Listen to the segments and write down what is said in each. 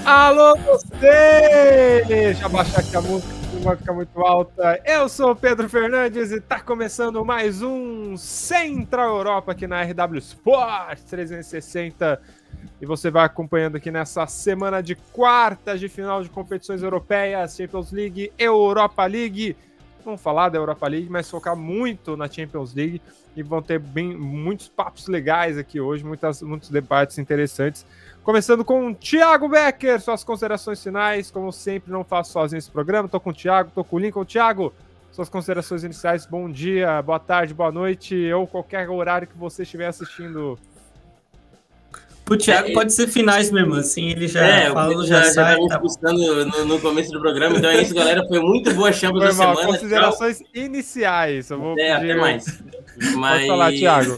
Alô, você! Deixa eu abaixar aqui a música, que não vai ficar muito alta. Eu sou o Pedro Fernandes e tá começando mais um Central Europa aqui na RW Sports 360. E você vai acompanhando aqui nessa semana de quartas de final de competições europeias, Champions League, Europa League. Vamos falar da Europa League, mas focar muito na Champions League. E vão ter muitos papos legais aqui hoje, muitos debates interessantes. Começando com o Thiago Becker, suas considerações finais. Como sempre, não faço sozinho esse programa. Tô com o Thiago, tô com o Lincoln. Thiago, suas considerações iniciais. Bom dia, boa tarde, boa noite, ou qualquer horário que você estiver assistindo. O Thiago pode ser finais mesmo, assim, ele já falou, já sai. Já estava no começo do programa, então é isso, galera. Foi muito boa a Champions da semana. Considerações iniciais. Eu vou pedir... Até mais. Pode falar, Thiago.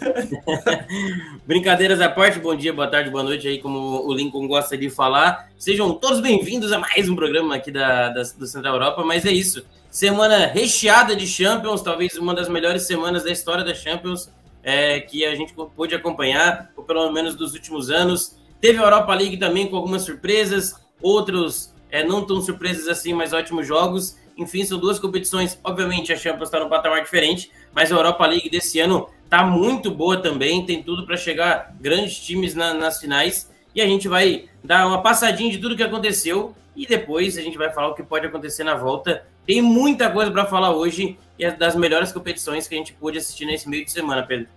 Brincadeiras à parte, bom dia, boa tarde, boa noite aí, como o Lincoln gosta de falar. Sejam todos bem-vindos a mais um programa aqui do Central Europa, mas é isso. Semana recheada de Champions, talvez uma das melhores semanas da história da Champions. Que a gente pôde acompanhar, ou pelo menos dos últimos anos. Teve a Europa League também com algumas surpresas, outros não tão surpresas assim, mas ótimos jogos. Enfim, são duas competições. Obviamente a Champions está num patamar diferente, mas a Europa League desse ano está muito boa também, tem tudo para chegar grandes times nas finais. E a gente vai dar uma passadinha de tudo que aconteceu e depois a gente vai falar o que pode acontecer na volta. Tem muita coisa para falar hoje e é das melhores competições que a gente pôde assistir nesse meio de semana, Pedro.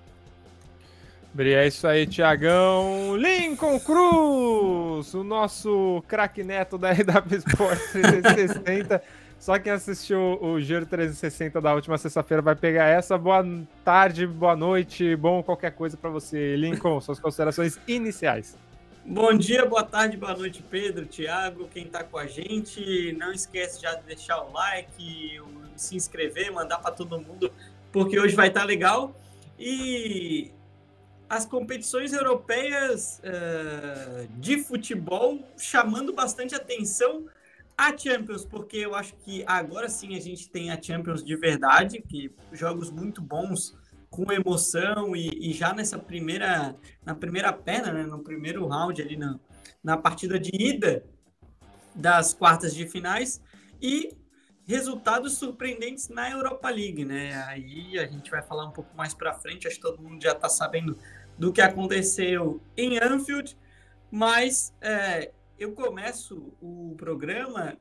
É isso aí, Thiagão. Lincoln Cruz, o nosso craque neto da RW Sports 360. Só quem assistiu o Giro 360 da última sexta-feira vai pegar essa. Boa tarde, boa noite, bom qualquer coisa para você. Lincoln, suas considerações iniciais. Bom dia, boa tarde, boa noite, Pedro, Thiago, quem tá com a gente. Não esquece já de deixar o like, se inscrever, mandar para todo mundo, porque hoje vai estar legal. E as competições europeias de futebol chamando bastante atenção a Champions, porque eu acho que agora sim a gente tem a Champions de verdade, que jogos muito bons, com emoção e já na primeira perna, né, no primeiro round ali na partida de ida das quartas de finais e resultados surpreendentes na Europa League, né? Aí a gente vai falar um pouco mais para frente, acho que todo mundo já está sabendo do que aconteceu em Anfield, mas eu começo o programa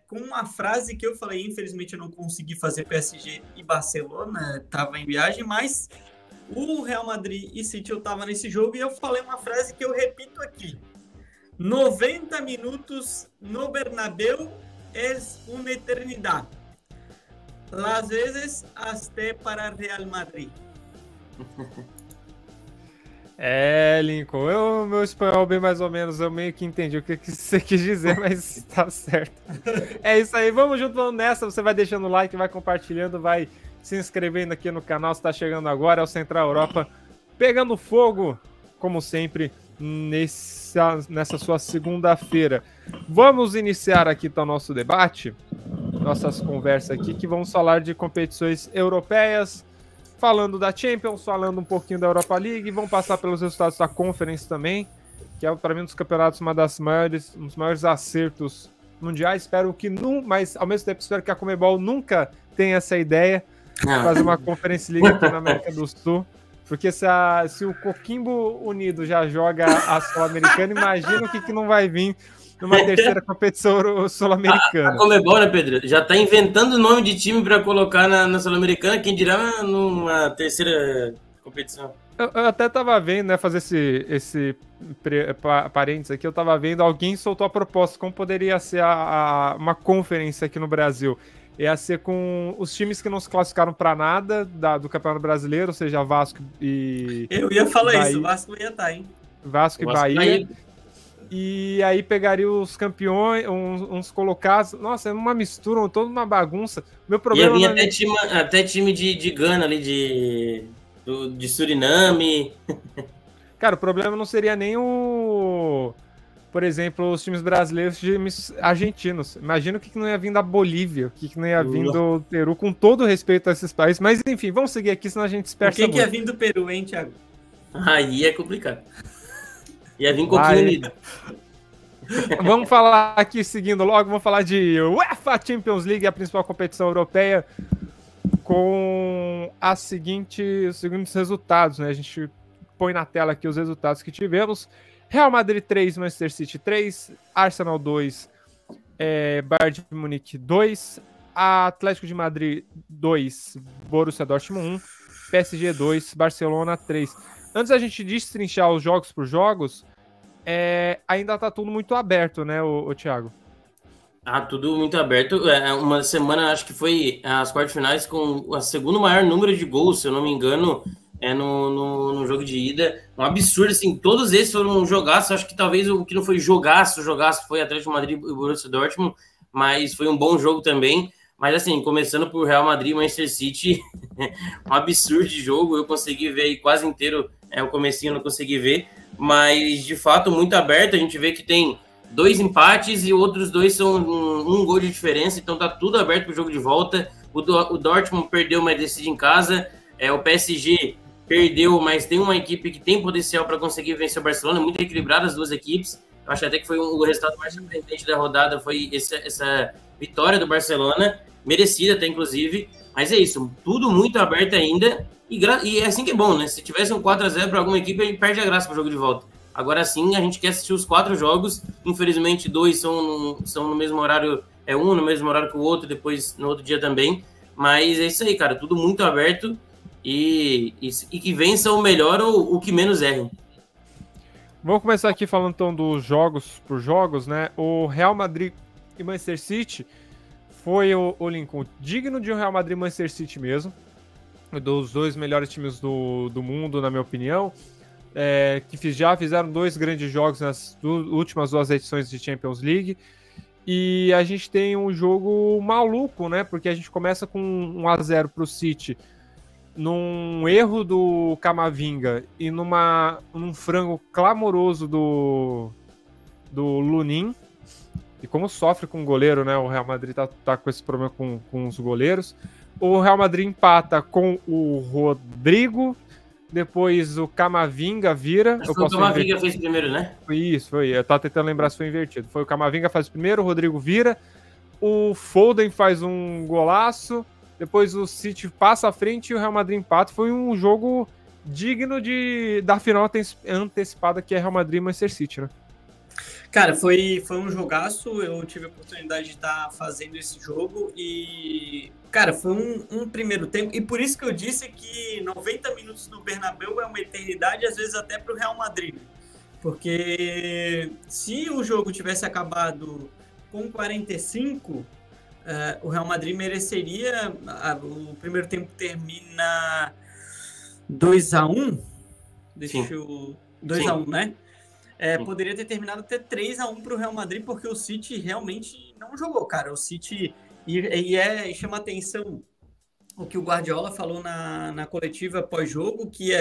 com uma frase que eu falei, infelizmente eu não consegui fazer PSG e Barcelona, estava em viagem, mas o Real Madrid e City eu estava nesse jogo e eu falei uma frase que eu repito aqui: 90 minutos no Bernabéu es una eternidad. Las veces hasta para Real Madrid. Lincoln, meu espanhol bem mais ou menos, eu meio que entendi o que você quis dizer, mas tá certo. É isso aí, vamos junto, vamos nessa, você vai deixando o like, vai compartilhando, vai se inscrevendo aqui no canal, se tá chegando agora, é o Central Europa, pegando fogo, como sempre, nessa sua segunda-feira. Vamos iniciar aqui então o nosso debate, nossas conversas aqui, que vamos falar de competições europeias, falando da Champions, falando um pouquinho da Europa League, vamos passar pelos resultados da Conference também, que é, para mim, um dos campeonatos, um dos maiores acertos mundiais. Espero que não, mas ao mesmo tempo espero que a Conmebol nunca tenha essa ideia de fazer uma Conference League aqui na América do Sul, porque se o Coquimbo Unido já joga a Sul-Americana, imagina o que não vai vir numa terceira competição sul-americana. A Conmebol, né, Pedro? Já tá inventando nome de time para colocar na Sul-Americana, quem dirá numa terceira competição. Eu até tava vendo, né, fazer esse parênteses aqui, eu tava vendo, alguém soltou a proposta, como poderia ser uma conferência aqui no Brasil. Ia ser com os times que não se classificaram para nada do Campeonato Brasileiro, ou seja, Vasco e... Eu ia falar Bahia. Isso, o Vasco ia estar, hein? Vasco e Bahia. E aí pegaria os campeões, uns colocados. Nossa, é uma mistura, toda uma bagunça. Meu problema ia vir até time de Gana ali, de Suriname. Cara, o problema não seria nem por exemplo, os times brasileiros, os times argentinos. Imagina o que não ia vir da Bolívia, o que não ia vir do Peru, com todo respeito a esses países. Mas enfim, vamos seguir aqui, senão a gente dispersa muito. O que ia vir do Peru, hein, Thiago? Aí é complicado. Ia vir Coquinho Unido. Vamos falar aqui, seguindo logo, vamos falar de UEFA Champions League, a principal competição europeia, com os seguintes resultados, né? A gente põe na tela aqui os resultados que tivemos. Real Madrid 3, Manchester City 3, Arsenal 2, Bayern de Munique 2, Atlético de Madrid 2, Borussia Dortmund 1, PSG 2, Barcelona 3. Antes da gente destrinchar os jogos por jogos, ainda tá tudo muito aberto, né, o Thiago? Tudo muito aberto. Uma semana, acho que foi as quartas finais com o segundo maior número de gols, se eu não me engano, no jogo de ida. Um absurdo, assim, todos esses foram um jogaço. Acho que talvez o que não foi jogaço foi Atlético de Madrid e Borussia Dortmund, mas foi um bom jogo também. Mas assim, começando por Real Madrid e Manchester City, um absurdo de jogo. Eu consegui ver aí quase inteiro, o comecinho eu não consegui ver, mas de fato muito aberto. A gente vê que tem 2 empates e outros 2 são um gol de diferença, então tá tudo aberto pro jogo de volta. O Dortmund perdeu, mas decide em casa. O PSG perdeu, mas tem uma equipe que tem potencial para conseguir vencer o Barcelona, muito equilibrada as duas equipes. Eu acho até que foi o resultado mais surpreendente da rodada, foi essa vitória do Barcelona, merecida até inclusive, mas é isso, tudo muito aberto ainda, e é assim que é bom, né? Se tivesse um 4-0 para alguma equipe, a gente perde a graça pro jogo de volta. Agora sim, a gente quer assistir os 4 jogos, infelizmente 2 são no mesmo horário, um no mesmo horário que o outro, depois no outro dia também, mas é isso aí, cara, tudo muito aberto, e que vença o melhor ou o que menos erre. Vamos começar aqui falando então dos jogos por jogos, né? O Real Madrid e Manchester City foi o Lincoln digno de um Real Madrid e Manchester City mesmo, dos 2 melhores times do mundo, na minha opinião, que já fizeram 2 grandes jogos nas últimas 2 edições de Champions League, e a gente tem um jogo maluco, né? Porque a gente começa com 1-0 para o City, num erro do Camavinga e num frango clamoroso do Lunin. E como sofre com o goleiro, né? O Real Madrid tá com esse problema com os goleiros. O Real Madrid empata com o Rodrigo, depois o Camavinga vira. Acho que o Camavinga fez primeiro, né? Isso, foi. Eu tava tentando lembrar se foi invertido. Foi o Camavinga faz primeiro, o Rodrigo vira, o Foden faz um golaço, depois o City passa à frente e o Real Madrid empata. Foi um jogo digno da final antecipada, que é Real Madrid e Manchester City, né? Cara, foi um jogaço. Eu tive a oportunidade de estar fazendo esse jogo e, cara, foi um primeiro tempo. E por isso que eu disse que 90 minutos no Bernabéu é uma eternidade, às vezes até para o Real Madrid. Porque se o jogo tivesse acabado com 45, o Real Madrid mereceria. O primeiro tempo termina 2-1. Deixa eu... 2-1, né? Poderia ter terminado até 3-1 para o Real Madrid, porque o City realmente não jogou, cara. O City, e chama atenção o que o Guardiola falou na coletiva pós-jogo, que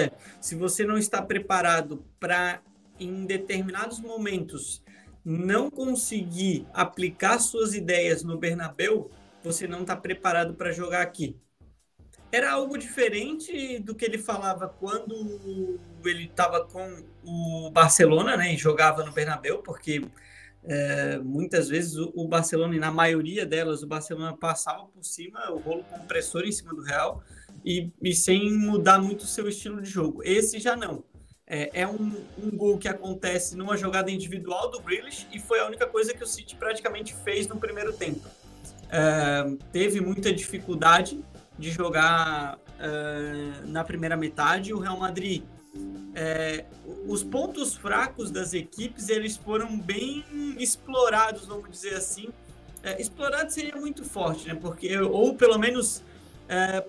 se você não está preparado para, em determinados momentos, não conseguir aplicar suas ideias no Bernabéu, você não está preparado para jogar aqui. Era algo diferente do que ele falava quando ele estava com o Barcelona, né, e jogava no Bernabéu, porque muitas vezes o Barcelona, e na maioria delas, o Barcelona passava por cima, o rolo compressor em cima do Real, e sem mudar muito o seu estilo de jogo. Esse já não. É um gol que acontece numa jogada individual do Grealish, e foi a única coisa que o City praticamente fez no primeiro tempo. Teve muita dificuldade de jogar na primeira metade. O Real Madrid, os pontos fracos das equipes, eles foram bem explorados, vamos dizer assim. Explorado seria muito forte, né? Porque, ou pelo menos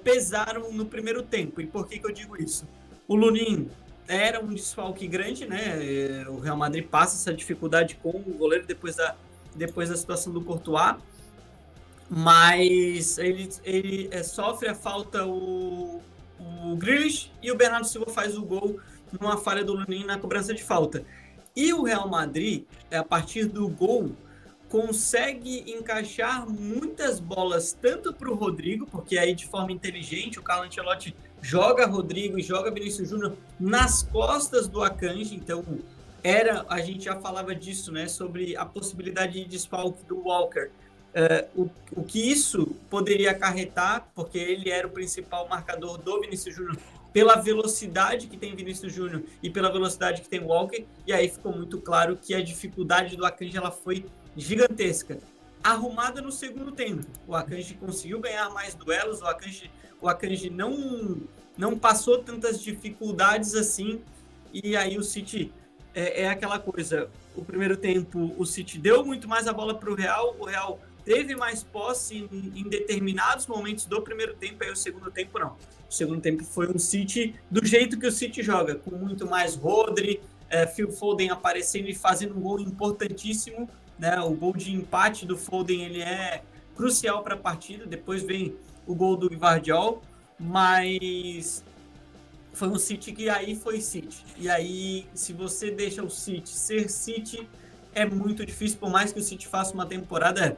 pesaram no primeiro tempo. E por que eu digo isso? O Lunin era um desfalque grande, né? O Real Madrid passa essa dificuldade com o goleiro depois da situação do Courtois. Mas ele sofre a falta o Grealish, e o Bernardo Silva faz o gol numa falha do Lunin na cobrança de falta. E o Real Madrid, a partir do gol, consegue encaixar muitas bolas tanto para o Rodrigo, porque aí de forma inteligente o Carlo Ancelotti joga Rodrigo e joga Vinícius Júnior nas costas do Akanji. Então a gente já falava disso, né, sobre a possibilidade de desfalque do Walker. O que isso poderia acarretar, porque ele era o principal marcador do Vinícius Júnior, pela velocidade que tem Vinícius Júnior e pela velocidade que tem Walker, e aí ficou muito claro que a dificuldade do Akanji ela foi gigantesca. Arrumada no segundo tempo, o Akanji conseguiu ganhar mais duelos, o Akanji não passou tantas dificuldades assim, e aí o City é aquela coisa, o primeiro tempo o City deu muito mais a bola para o Real teve mais posse em determinados momentos do primeiro tempo, aí o segundo tempo não. O segundo tempo foi um City do jeito que o City joga, com muito mais Rodri, Phil Foden aparecendo e fazendo um gol importantíssimo, né? O gol de empate do Foden ele é crucial para a partida, depois vem o gol do Gvardiol, mas foi um City que aí foi City. E aí, se você deixa o City ser City, é muito difícil, por mais que o City faça uma temporada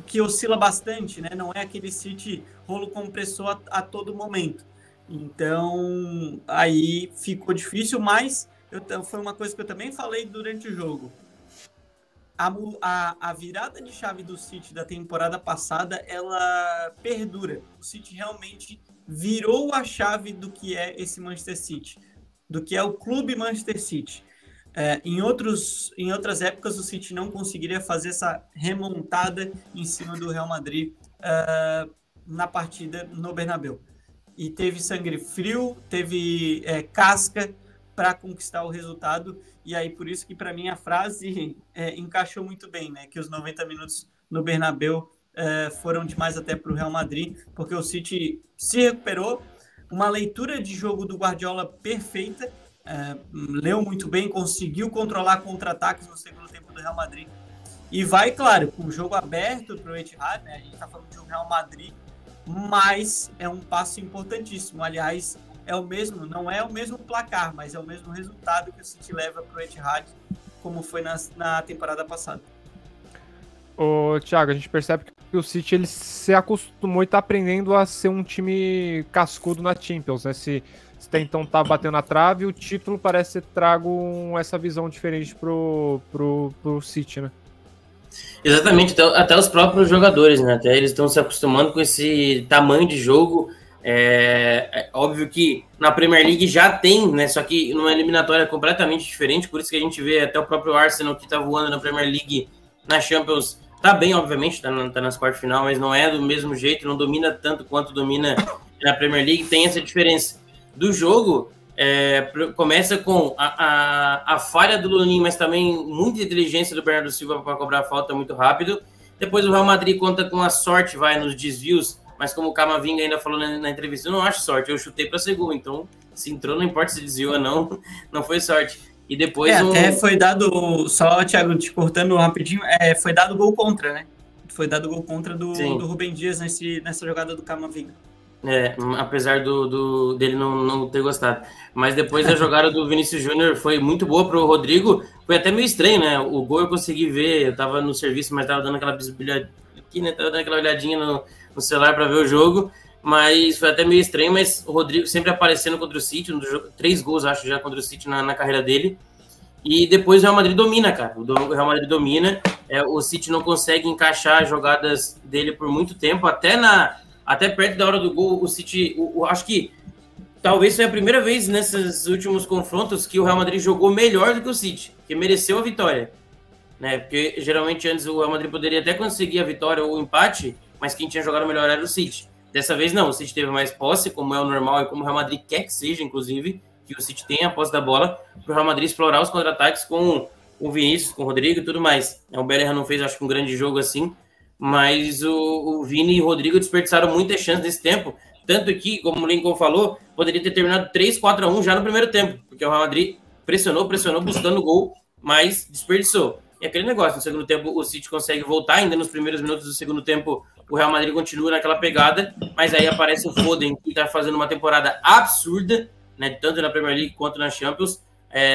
que oscila bastante, né? Não é aquele City rolo compressor a todo momento. Então, aí ficou difícil, mas foi uma coisa que eu também falei durante o jogo. A virada de chave do City da temporada passada, ela perdura. O City realmente virou a chave do que é esse Manchester City, do que é o clube Manchester City. Em outras épocas, o City não conseguiria fazer essa remontada em cima do Real Madrid na partida no Bernabéu. E teve sangue frio, teve casca para conquistar o resultado. E aí, por isso que, para mim, a frase encaixou muito bem, né? Que os 90 minutos no Bernabéu foram demais até para o Real Madrid, porque o City se recuperou. Uma leitura de jogo do Guardiola perfeita, leu muito bem, conseguiu controlar contra-ataques no segundo tempo do Real Madrid. E vai, claro, com o jogo aberto para o Etihad, né? A gente está falando de um Real Madrid, mas é um passo importantíssimo. Aliás, não é o mesmo placar, mas é o mesmo resultado que o City leva para o Etihad, como foi na temporada passada. Ô, Thiago, a gente percebe que o City ele se acostumou e está aprendendo a ser um time cascudo na Champions, né? Se até então tá batendo na trave, o título parece ter trago essa visão diferente pro City, né? Exatamente, até os próprios jogadores, né? Até eles estão se acostumando com esse tamanho de jogo. É óbvio que na Premier League já tem, né? Só que numa eliminatória completamente diferente, por isso que a gente vê até o próprio Arsenal que tá voando na Premier League, na Champions, tá bem, obviamente, tá nas quartas de final, mas não é do mesmo jeito, não domina tanto quanto domina na Premier League, tem essa diferença. Do jogo, começa com a falha do Lunin, mas também muita inteligência do Bernardo Silva para cobrar a falta muito rápido. Depois o Real Madrid conta com a sorte, vai nos desvios, mas como o Camavinga ainda falou na entrevista, eu não acho sorte, eu chutei para ser gol, então se entrou, não importa se desviou ou não foi sorte. E depois até foi dado, só Thiago, te cortando rapidinho, foi dado gol contra, né? Foi dado gol contra do Rubem Dias nessa jogada do Camavinga. Apesar dele não ter gostado. Mas depois a jogada do Vinícius Júnior foi muito boa pro Rodrigo. Foi até meio estranho, né? O gol eu consegui ver, eu tava no serviço, mas tava dando aquela bisbilhadinha aqui, né? Tava dando aquela olhadinha no celular para ver o jogo. Mas foi até meio estranho, mas o Rodrigo sempre aparecendo contra o City, 3 gols, acho, já contra o City na carreira dele. E depois o Real Madrid domina, cara. O Real Madrid domina. O City não consegue encaixar as jogadas dele por muito tempo, até perto da hora do gol, o City, acho que talvez foi a primeira vez nesses últimos confrontos que o Real Madrid jogou melhor do que o City, que mereceu a vitória, né? Porque geralmente antes o Real Madrid poderia até conseguir a vitória ou o empate, mas quem tinha jogado melhor era o City. Dessa vez não, o City teve mais posse, como é o normal e como o Real Madrid quer que seja, inclusive, que o City tenha a posse da bola, para o Real Madrid explorar os contra-ataques com o Vinícius, com o Rodrigo e tudo mais. O Bellingham não fez, acho que um grande jogo assim, mas o Vini e o Rodrigo desperdiçaram muitas chances nesse tempo, tanto que, como o Lincoln falou, poderia ter terminado 3-4-1 já no primeiro tempo, porque o Real Madrid pressionou, buscando o gol, mas desperdiçou. E aquele negócio, no segundo tempo o City consegue voltar, ainda nos primeiros minutos do segundo tempo o Real Madrid continua naquela pegada, mas aí aparece o Foden, que está fazendo uma temporada absurda, né, tanto na Premier League quanto na Champions,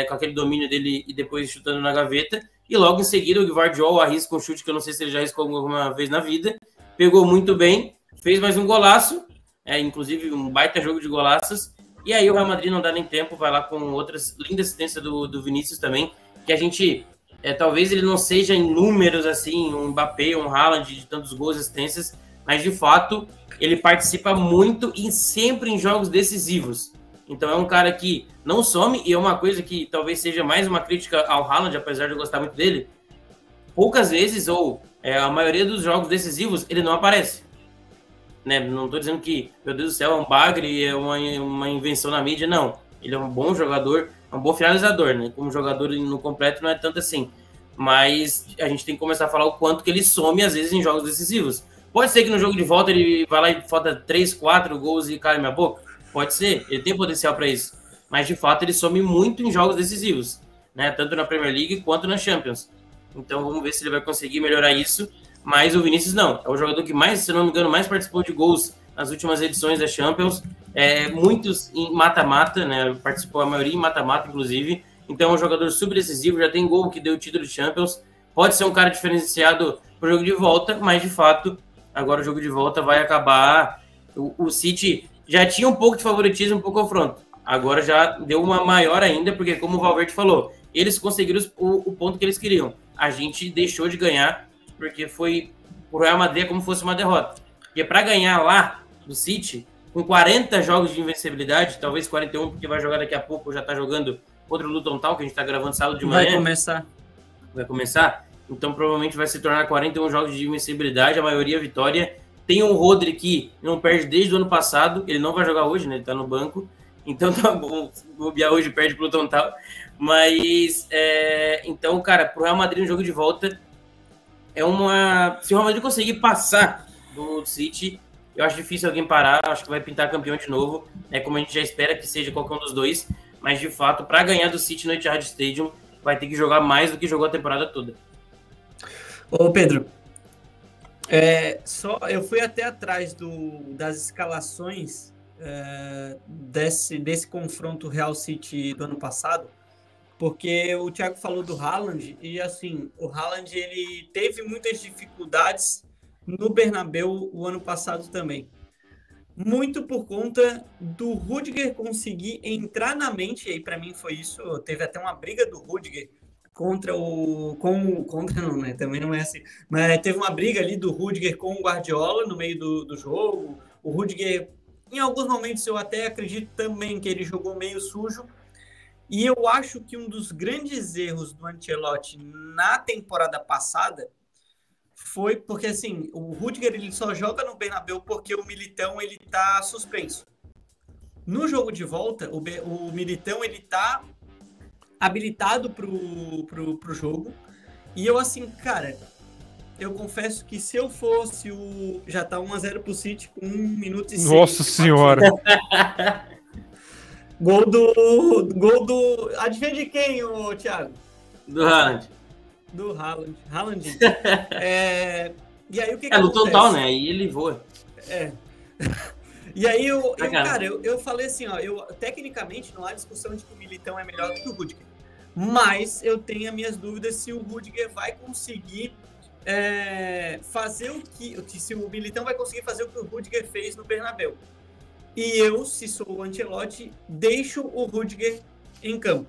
com aquele domínio dele e depois chutando na gaveta. E logo em seguida o Gvardiol arrisca um chute que eu não sei se ele já arriscou alguma vez na vida. Pegou muito bem, fez mais um golaço, inclusive um baita jogo de golaços. E aí o Real Madrid não dá nem tempo, vai lá com outras lindas assistências do Vinícius também, que a gente, talvez ele não seja em números assim, um Mbappé, um Haaland de tantos gols e assistências, mas de fato ele participa muito e sempre em jogos decisivos. Então é um cara que não some, e é uma coisa que talvez seja mais uma crítica ao Haaland, apesar de eu gostar muito dele, poucas vezes, ou a maioria dos jogos decisivos, ele não aparece. Né? Não estou dizendo que, meu Deus do céu, é um bagre, é uma invenção na mídia, não. Ele é um bom jogador, é um bom finalizador, né? Como jogador no completo não é tanto assim. Mas a gente tem que começar a falar o quanto que ele some, às vezes, em jogos decisivos. Pode ser que no jogo de volta ele vai lá e falta 3, 4 gols e cai minha boca? Pode ser, ele tem potencial para isso. Mas, de fato, ele some muito em jogos decisivos, né? Tanto na Premier League quanto na Champions. Então, vamos ver se ele vai conseguir melhorar isso. Mas o Vinícius não. É o jogador que mais, se não me engano, mais participou de gols nas últimas edições da Champions. Muitos em mata-mata, né? Participou a maioria em mata-mata, inclusive. Então, é um jogador subdecisivo, já tem gol que deu o título de Champions. Pode ser um cara diferenciado para o jogo de volta, mas, de fato, agora o jogo de volta vai acabar... O City já tinha um pouco de favoritismo para o confronto. Agora já deu uma maior ainda, porque, como o Valverde falou, eles conseguiram o ponto que eles queriam. A gente deixou de ganhar, porque foi o Real Madrid como se fosse uma derrota. Porque para ganhar lá do City, com 40 jogos de invencibilidade, talvez 41, porque vai jogar daqui a pouco, já está jogando contra o Luton Town, que a gente está gravando sábado de manhã. Vai começar. Então provavelmente vai se tornar 41 jogos de invencibilidade, a maioria vitória. Tem um Rodri que não perde desde o ano passado, ele não vai jogar hoje, né? Ele está no banco. Então tá bom, o Bobear hoje perde pro Luton Town. Mas, então, cara, pro Real Madrid no jogo de volta, se o Real Madrid conseguir passar do City, eu acho difícil alguém parar, acho que vai pintar campeão de novo, como a gente já espera que seja qualquer um dos dois, mas de fato, para ganhar do City no Etihad Stadium, vai ter que jogar mais do que jogou a temporada toda. Ô Pedro, eu fui até atrás das escalações desse confronto Real City do ano passado, porque o Thiago falou do Haaland, e assim, o Haaland ele teve muitas dificuldades no Bernabéu o ano passado também. Muito por conta do Rudiger conseguir entrar na mente, e aí para mim foi isso, teve até uma briga do Rudiger contra não, né? Também não é assim, mas teve uma briga ali do Rudiger com o Guardiola no meio do jogo. O Rudiger, em alguns momentos, eu até acredito também que ele jogou meio sujo. E eu acho que um dos grandes erros do Ancelotti na temporada passada foi porque, assim, o Rudiger ele só joga no Bernabéu porque o Militão ele tá suspenso. No jogo de volta, o Militão ele tá habilitado pro jogo. E eu, assim, cara, eu confesso que se eu fosse já tá 1-0 pro City com 1 minuto e 6. Nossa senhora! Gol do... Adivinha de quem, Thiago? Do Haaland. Do Haaland. E aí o que no acontece? total, né? E ele voa. E aí eu falei assim, ó, tecnicamente não há discussão de que o Militão é melhor do que o Rudiger. Mas eu tenho as minhas dúvidas se o Rudiger vai conseguir fazer se o Militão vai conseguir fazer o que o Rudiger fez no Bernabéu. E eu, se sou o Ancelotti, deixo o Rudiger em campo.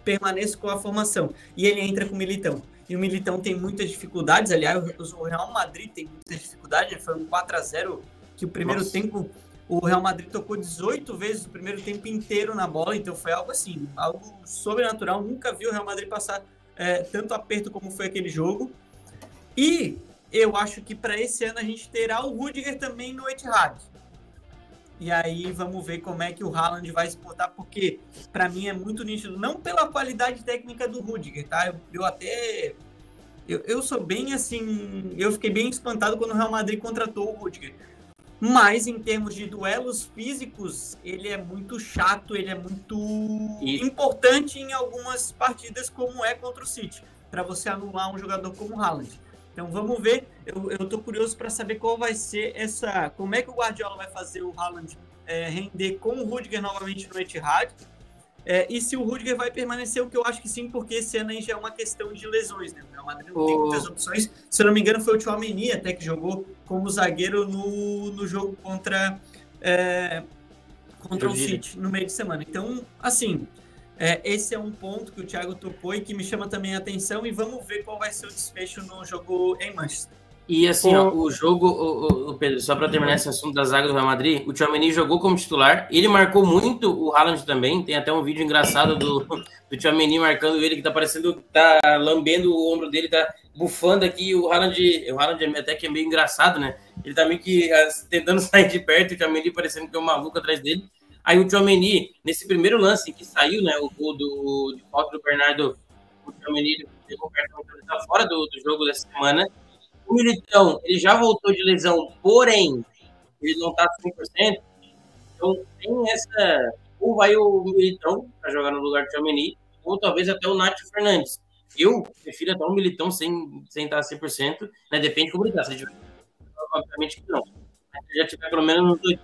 Permaneço com a formação. E ele entra com o Militão. E o Militão tem muitas dificuldades. Aliás, o Real Madrid tem muitas dificuldades. Foi um 4-0 que o primeiro tempo... O Real Madrid tocou 18 vezes o primeiro tempo inteiro na bola. Então foi algo assim, algo sobrenatural. Nunca vi o Real Madrid passar tanto aperto como foi aquele jogo. E eu acho que para esse ano a gente terá o Rudiger também no Etihad. E aí vamos ver como é que o Haaland vai exportar, porque para mim é muito nítido, não pela qualidade técnica do Rudiger, tá? Eu sou bem assim, eu fiquei bem espantado quando o Real Madrid contratou o Rudiger. Mas em termos de duelos físicos, ele é muito chato, ele é muito importante em algumas partidas, como é contra o City, para você anular um jogador como o Haaland. Então vamos ver, eu tô curioso para saber qual vai ser como é que o Guardiola vai fazer o Haaland render com o Rudiger novamente no Etihad, e se o Rudiger vai permanecer, o que eu acho que sim, porque esse ano aí já é uma questão de lesões, né? O Real Madrid não tem muitas opções, se eu não me engano foi o Tchouaméni até que jogou como zagueiro no jogo contra contra o City no meio de semana. Então, assim, esse é um ponto que o Thiago tocou e que me chama também a atenção, e vamos ver qual vai ser o desfecho no jogo em Manchester. E assim, ó, o jogo, Pedro, só para terminar esse assunto da zaga do Real Madrid, o Tchouaméni jogou como titular, ele marcou muito o Haaland também, tem até um vídeo engraçado do Tchouaméni marcando ele, que tá parecendo, tá lambendo o ombro dele, tá bufando aqui, o Haaland até que é meio engraçado, né? Ele tá meio que tentando sair de perto, o Tchouaméni parecendo que é um maluco atrás dele. Aí o Tchouaméni, nesse primeiro lance que saiu, né, o gol de falta do Bernardo, o Tchouaméni pegou o cartão, ele tá fora do jogo dessa semana. O Militão, ele já voltou de lesão, porém, ele não tá 100%. Então, tem essa... Ou vai o Militão para jogar no lugar do Tchouaméni, ou talvez até o Nacho Fernandes. Eu prefiro até o Militão sem estar 100%, né? Depende de como ele tá. Se ele tiver, obviamente que não. Mas se já tiver pelo menos nos 80%,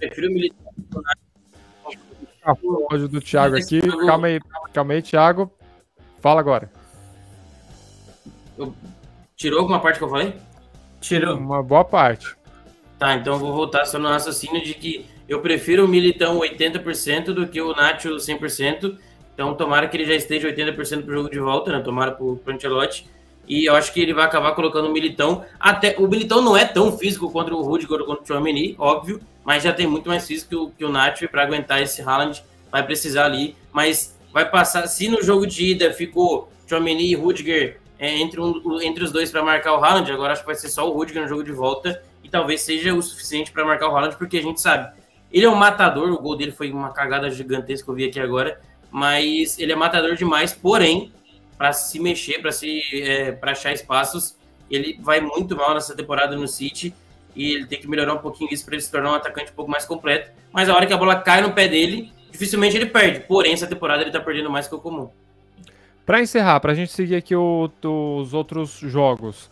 eu prefiro o Militão. O áudio do Thiago aqui. Calma aí, Thiago. Fala agora. Tirou alguma parte que eu falei? Tirou. Uma boa parte. Tá, então eu vou voltar só no raciocínio de que eu prefiro o Militão 80% do que o Nacho 100%. Então tomara que ele já esteja 80% pro jogo de volta, né? Tomara pro Ancelotti. E eu acho que ele vai acabar colocando o Militão. Até o Militão não é tão físico contra o Rudiger ou contra o Tchouaméni, óbvio, mas já tem muito mais físico que o Nacho, e para aguentar esse Haaland vai precisar ali. Mas vai passar, se no jogo de ida ficou Tchouaméni e Rudiger entre os dois para marcar o Haaland, agora acho que vai ser só o Rudiger no jogo de volta, e talvez seja o suficiente para marcar o Haaland, porque a gente sabe, ele é um matador, o gol dele foi uma cagada gigantesca que eu vi aqui agora, mas ele é matador demais, porém, para se mexer, para achar espaços, ele vai muito mal nessa temporada no City, e ele tem que melhorar um pouquinho isso para ele se tornar um atacante um pouco mais completo, mas a hora que a bola cai no pé dele, dificilmente ele perde, porém, essa temporada ele tá perdendo mais que o comum. Para encerrar, para a gente seguir aqui os outros jogos,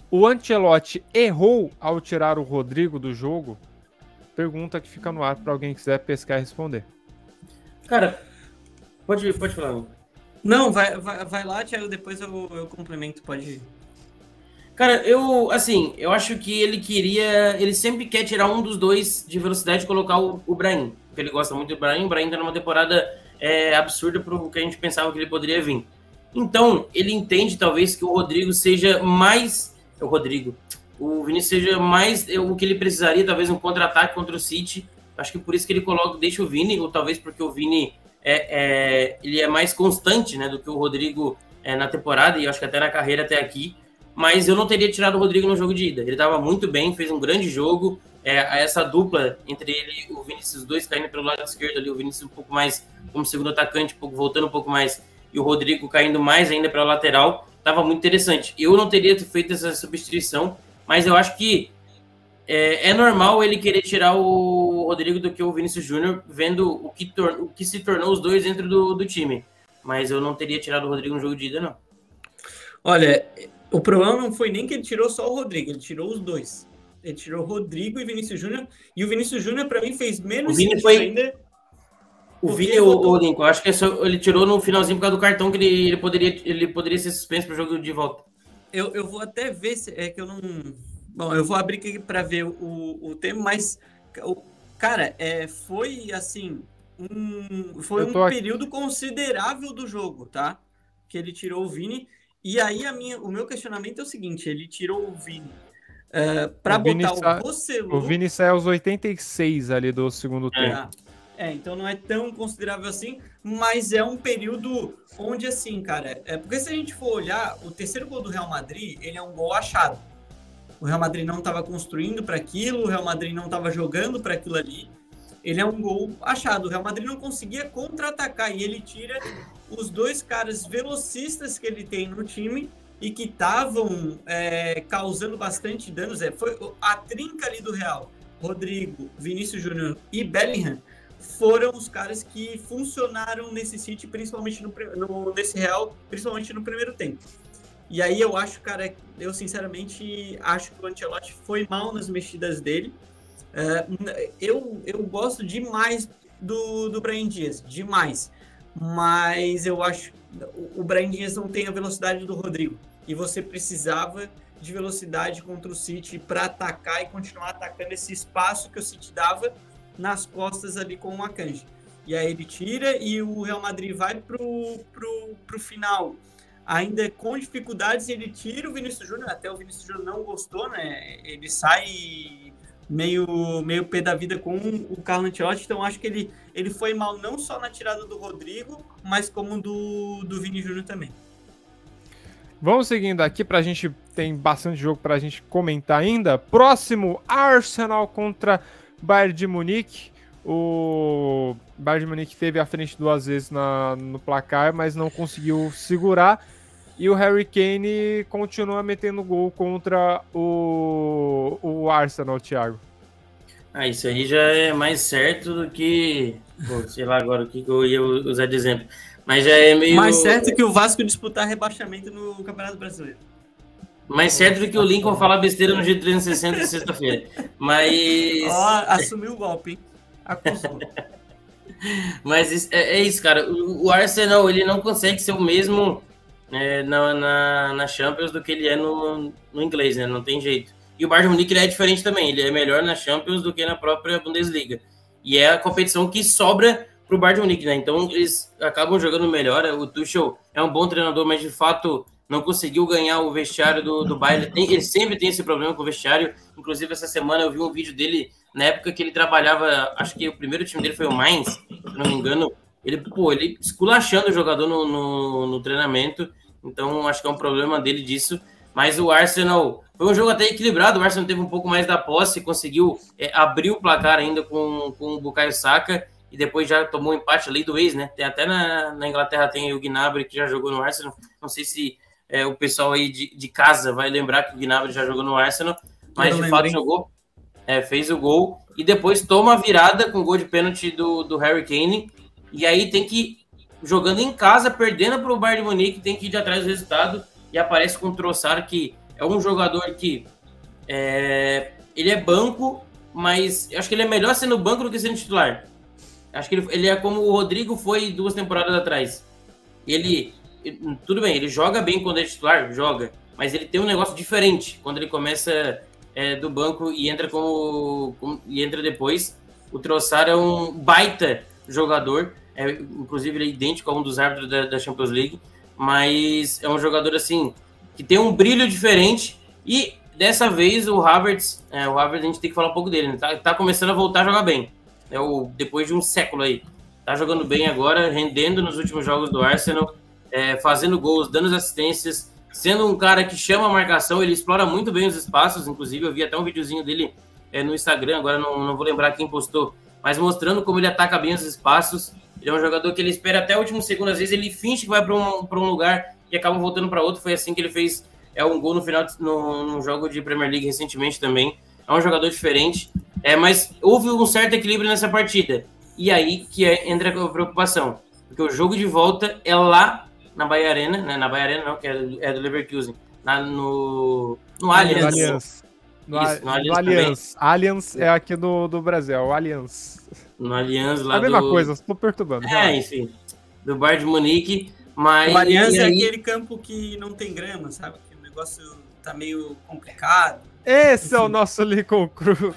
o Ancelotti errou ao tirar o Rodrigo do jogo? Pergunta que fica no ar para alguém que quiser pescar e responder. Cara, pode falar. Não, vai lá, Thiago, depois eu complemento, pode ir. Cara, eu acho que ele sempre quer tirar um dos dois de velocidade e colocar o Brahim, porque ele gosta muito do Brahim. O Brahim tá numa temporada absurda pro que a gente pensava que ele poderia vir. Então, ele entende talvez que o Rodrigo seja mais... O Vinícius seja mais o que ele precisaria, talvez um contra-ataque contra o City. Acho que por isso que ele deixa o Vini, ou talvez porque o Vini ele é mais constante, né, do que o Rodrigo na temporada, e acho que até na carreira até aqui. Mas eu não teria tirado o Rodrigo no jogo de ida. Ele estava muito bem, fez um grande jogo. Essa dupla entre ele e o Vinícius, os dois caindo pelo lado esquerdo ali, o Vinícius um pouco mais como segundo atacante, voltando um pouco mais, e o Rodrigo caindo mais ainda para a lateral, estava muito interessante. Eu não teria feito essa substituição, mas eu acho que é normal ele querer tirar o Rodrigo do que o Vinícius Júnior, vendo o que se tornou os dois dentro do time. Mas eu não teria tirado o Rodrigo no jogo de ida, não. Olha, o problema não foi nem que ele tirou só o Rodrigo, ele tirou os dois. Ele tirou o Rodrigo e Vinícius Júnior, e o Vinícius Júnior, para mim, fez menos sentido ainda. O Vini, o Lincoln, acho que ele tirou no finalzinho por causa do cartão, que ele poderia ser suspenso para o jogo de volta. Eu vou até ver se que eu não... Bom, eu vou abrir aqui para ver o tempo, mas, cara, foi assim, foi um período considerável do jogo, tá? Que ele tirou o Vini, e aí o meu questionamento é o seguinte, ele tirou o Vini para botar o Rosselló... O Vini saiu aos 86 ali do segundo tempo. Então não é tão considerável assim, mas é um período onde, assim, cara... porque se a gente for olhar, o terceiro gol do Real Madrid, ele é um gol achado. O Real Madrid não estava construindo para aquilo, o Real Madrid não estava jogando para aquilo ali. Ele é um gol achado. O Real Madrid não conseguia contra-atacar, e ele tira os dois caras velocistas que ele tem no time e que estavam causando bastante danos. Foi a trinca ali do Real, Rodrigo, Vinícius Júnior e Bellingham, foram os caras que funcionaram nesse City, principalmente nesse Real, principalmente no primeiro tempo. E aí eu acho, cara, eu sinceramente acho que o Ancelotti foi mal nas mexidas dele. Eu gosto demais do Brahim Dias, demais. Mas eu acho que o Brahim Dias não tem a velocidade do Rodrigo. E você precisava de velocidade contra o City para atacar e continuar atacando esse espaço que o City dava. nas costas ali com o Akanji. E aí ele tira e o Real Madrid vai pro final. Ainda com dificuldades, ele tira o Vinícius Júnior, até o Vinícius Júnior não gostou, né? Ele sai meio pé da vida com o Carlo Ancelotti, então acho que ele foi mal não só na tirada do Rodrigo, mas como do Vini Júnior também. Vamos seguindo aqui, pra gente, tem bastante jogo pra gente comentar ainda. Próximo, Arsenal contra Bayern de Munique. O Bayern de Munique teve a frente 2 vezes no placar, mas não conseguiu segurar. E o Harry Kane continua metendo gol contra o Arsenal, Thiago. Isso aí já é mais certo do que... sei lá agora o que eu ia usar de exemplo. Mas já é meio... Mais certo que o Vasco disputar rebaixamento no Campeonato Brasileiro. Mais certo do que o Lincoln falar besteira no G360 de sexta-feira. Mas... assumiu o golpe, hein? Acusou. Mas é isso, cara. O Arsenal, ele não consegue ser o mesmo na Champions do que ele é no inglês, né? Não tem jeito. E o Bayern de Munique ele é diferente também. Ele é melhor na Champions do que na própria Bundesliga. E é a competição que sobra pro Bayern de Munique, né? Então eles acabam jogando melhor. O Tuchel é um bom treinador, mas de fato não conseguiu ganhar o vestiário do Bayern. Ele sempre tem esse problema com o vestiário. Inclusive, essa semana eu vi um vídeo dele na época que ele trabalhava, acho que o primeiro time dele foi o Mainz, se não me engano. Ele esculachando o jogador no treinamento. Então, acho que é um problema dele disso. Mas o Arsenal foi um jogo até equilibrado. O Arsenal teve um pouco mais da posse, conseguiu abrir o placar ainda com o Bukayo Saka. E depois já tomou um empate ali do ex, né? Tem até na Inglaterra tem o Gnabry que já jogou no Arsenal. Não sei se o pessoal aí de casa vai lembrar que o Gnabry já jogou no Arsenal, mas de fato jogou, fez o gol e depois toma a virada com o gol de pênalti do Harry Kane. E aí tem que, jogando em casa, perdendo para o Bayern de Munique, tem que ir de atrás do resultado. E aparece com o Trossard, que é um jogador que ele é banco, mas eu acho que ele é melhor sendo banco do que sendo titular. Acho que ele é como o Rodrigo foi 2 temporadas atrás. Tudo bem, ele joga bem quando é titular, joga, mas ele tem um negócio diferente quando ele começa do banco e entra e entra depois. O Trossard é um baita jogador, inclusive ele é idêntico a um dos árbitros da Champions League, mas é um jogador assim que tem um brilho diferente. E dessa vez o Havertz a gente tem que falar um pouco dele, né? Tá começando a voltar a jogar bem. Depois de um século aí. Tá jogando bem agora, rendendo nos últimos jogos do Arsenal, fazendo gols, dando assistências, sendo um cara que chama a marcação, ele explora muito bem os espaços. Inclusive, eu vi até um videozinho dele no Instagram, agora não vou lembrar quem postou, mas mostrando como ele ataca bem os espaços. Ele é um jogador que ele espera até o último segundo, às vezes ele finge que vai para um lugar e acaba voltando para outro. Foi assim que ele fez um gol no final no jogo de Premier League recentemente também. É um jogador diferente, mas houve um certo equilíbrio nessa partida. E aí que entra a preocupação, porque o jogo de volta é lá na Bahia Arena, né? Na Bahia Arena não, que é do Leverkusen, no Allianz. No Allianz. Allianz é aqui do Brasil, é o Allianz. No Allianz lá a mesma coisa, estou perturbando. Enfim, do Bayern de Munique. Mas, o Allianz é aquele campo que não tem grama, sabe? Que o negócio tá meio complicado. Esse é o nosso Lincoln Cruz.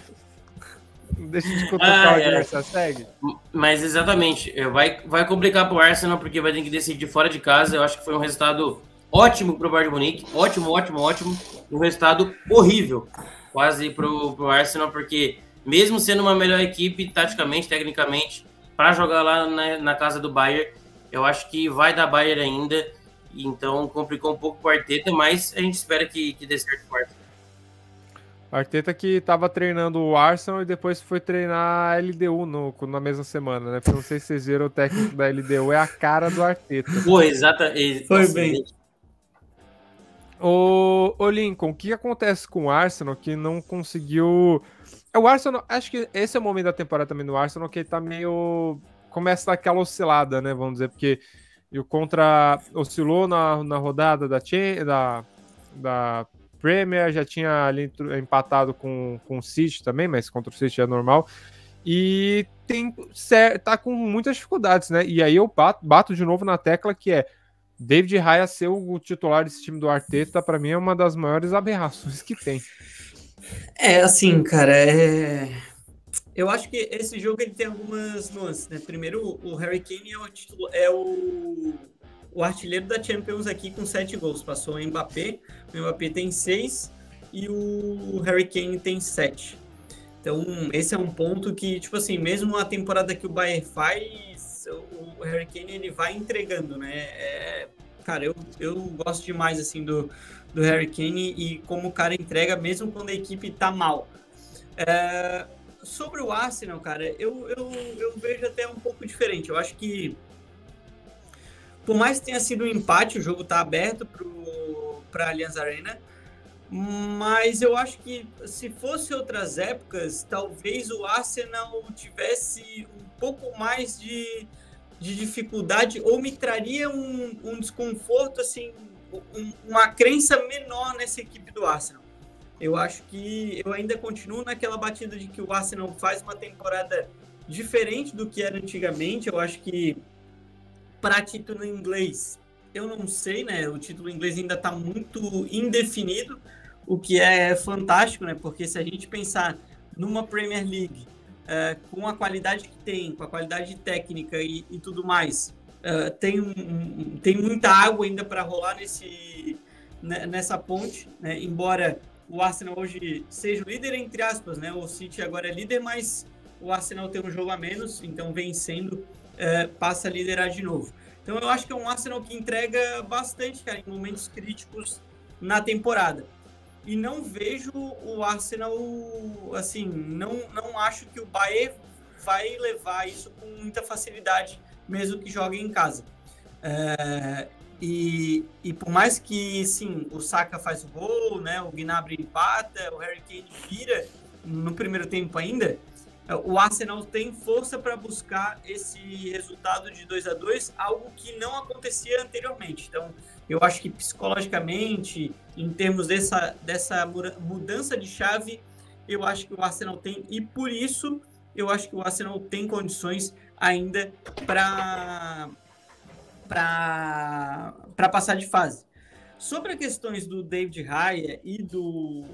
Deixa de cutucar o Arsenal, segue. Mas exatamente, vai complicar pro Arsenal, porque vai ter que decidir fora de casa. Eu acho que foi um resultado ótimo pro Bayern de Munique, ótimo. Um resultado horrível, quase pro Arsenal, porque mesmo sendo uma melhor equipe, taticamente, tecnicamente, para jogar lá na casa do Bayern, eu acho que vai dar Bayern ainda. Então complicou um pouco pro Arteta, mas a gente espera que dê certo pro Arsenal. Arteta que estava treinando o Arsenal e depois foi treinar a LDU na mesma semana, né? Porque não sei se vocês viram, o técnico da LDU é a cara do Arteta. Pô, exatamente. Foi bem. Ô Lincoln, o que acontece com o Arsenal que não conseguiu... O Arsenal, acho que esse é o momento da temporada também do Arsenal que ele tá meio... Começa aquela oscilada, né? Vamos dizer, porque o Contra oscilou na rodada da Premier, já tinha ali empatado com o City também, mas contra o City é normal. E tá com muitas dificuldades, né? E aí eu bato de novo na tecla que David Raya ser o titular desse time do Arteta, para mim é uma das maiores aberrações que tem. Assim, cara, Eu acho que esse jogo ele tem algumas nuances, né? Primeiro, o Harry Kane o artilheiro da Champions aqui com 7 gols. Passou o Mbappé tem 6 e o Harry Kane tem 7. Então, esse é um ponto que, tipo assim, mesmo a temporada que o Bayern faz, o Harry Kane ele vai entregando, né? Cara, eu gosto demais, assim, do Harry Kane e como o cara entrega mesmo quando a equipe tá mal. Sobre o Arsenal, cara, eu vejo até um pouco diferente. Eu acho que, por mais que tenha sido um empate, o jogo tá aberto para Allianz Arena, mas eu acho que se fosse outras épocas, talvez o Arsenal tivesse um pouco mais de dificuldade ou me traria um desconforto, assim, uma crença menor nessa equipe do Arsenal. Eu acho que eu ainda continuo naquela batida de que o Arsenal faz uma temporada diferente do que era antigamente. Eu acho que para título inglês, eu não sei, né? O título inglês ainda está muito indefinido, o que é fantástico, né? Porque se a gente pensar numa Premier League com a qualidade que tem, com a qualidade técnica e tudo mais, tem muita água ainda para rolar nessa ponte, né? Embora o Arsenal hoje seja o líder, entre aspas, né? O City agora é líder, mas o Arsenal tem um jogo a menos, então vencendo, passa a liderar de novo. Então eu acho que é um Arsenal que entrega bastante, cara, em momentos críticos na temporada. E não vejo o Arsenal, assim, não acho que o Bayern vai levar isso com muita facilidade, mesmo que jogue em casa. E por mais que, sim, o Saka faz o gol, né, o Gnabry empata, o Harry Kane vira no primeiro tempo ainda, o Arsenal tem força para buscar esse resultado de 2-2, algo que não acontecia anteriormente. Então, eu acho que psicologicamente, em termos dessa mudança de chave, eu acho que o Arsenal tem, e por isso eu acho que o Arsenal tem condições ainda para passar de fase. Sobre as questões do David Raya e do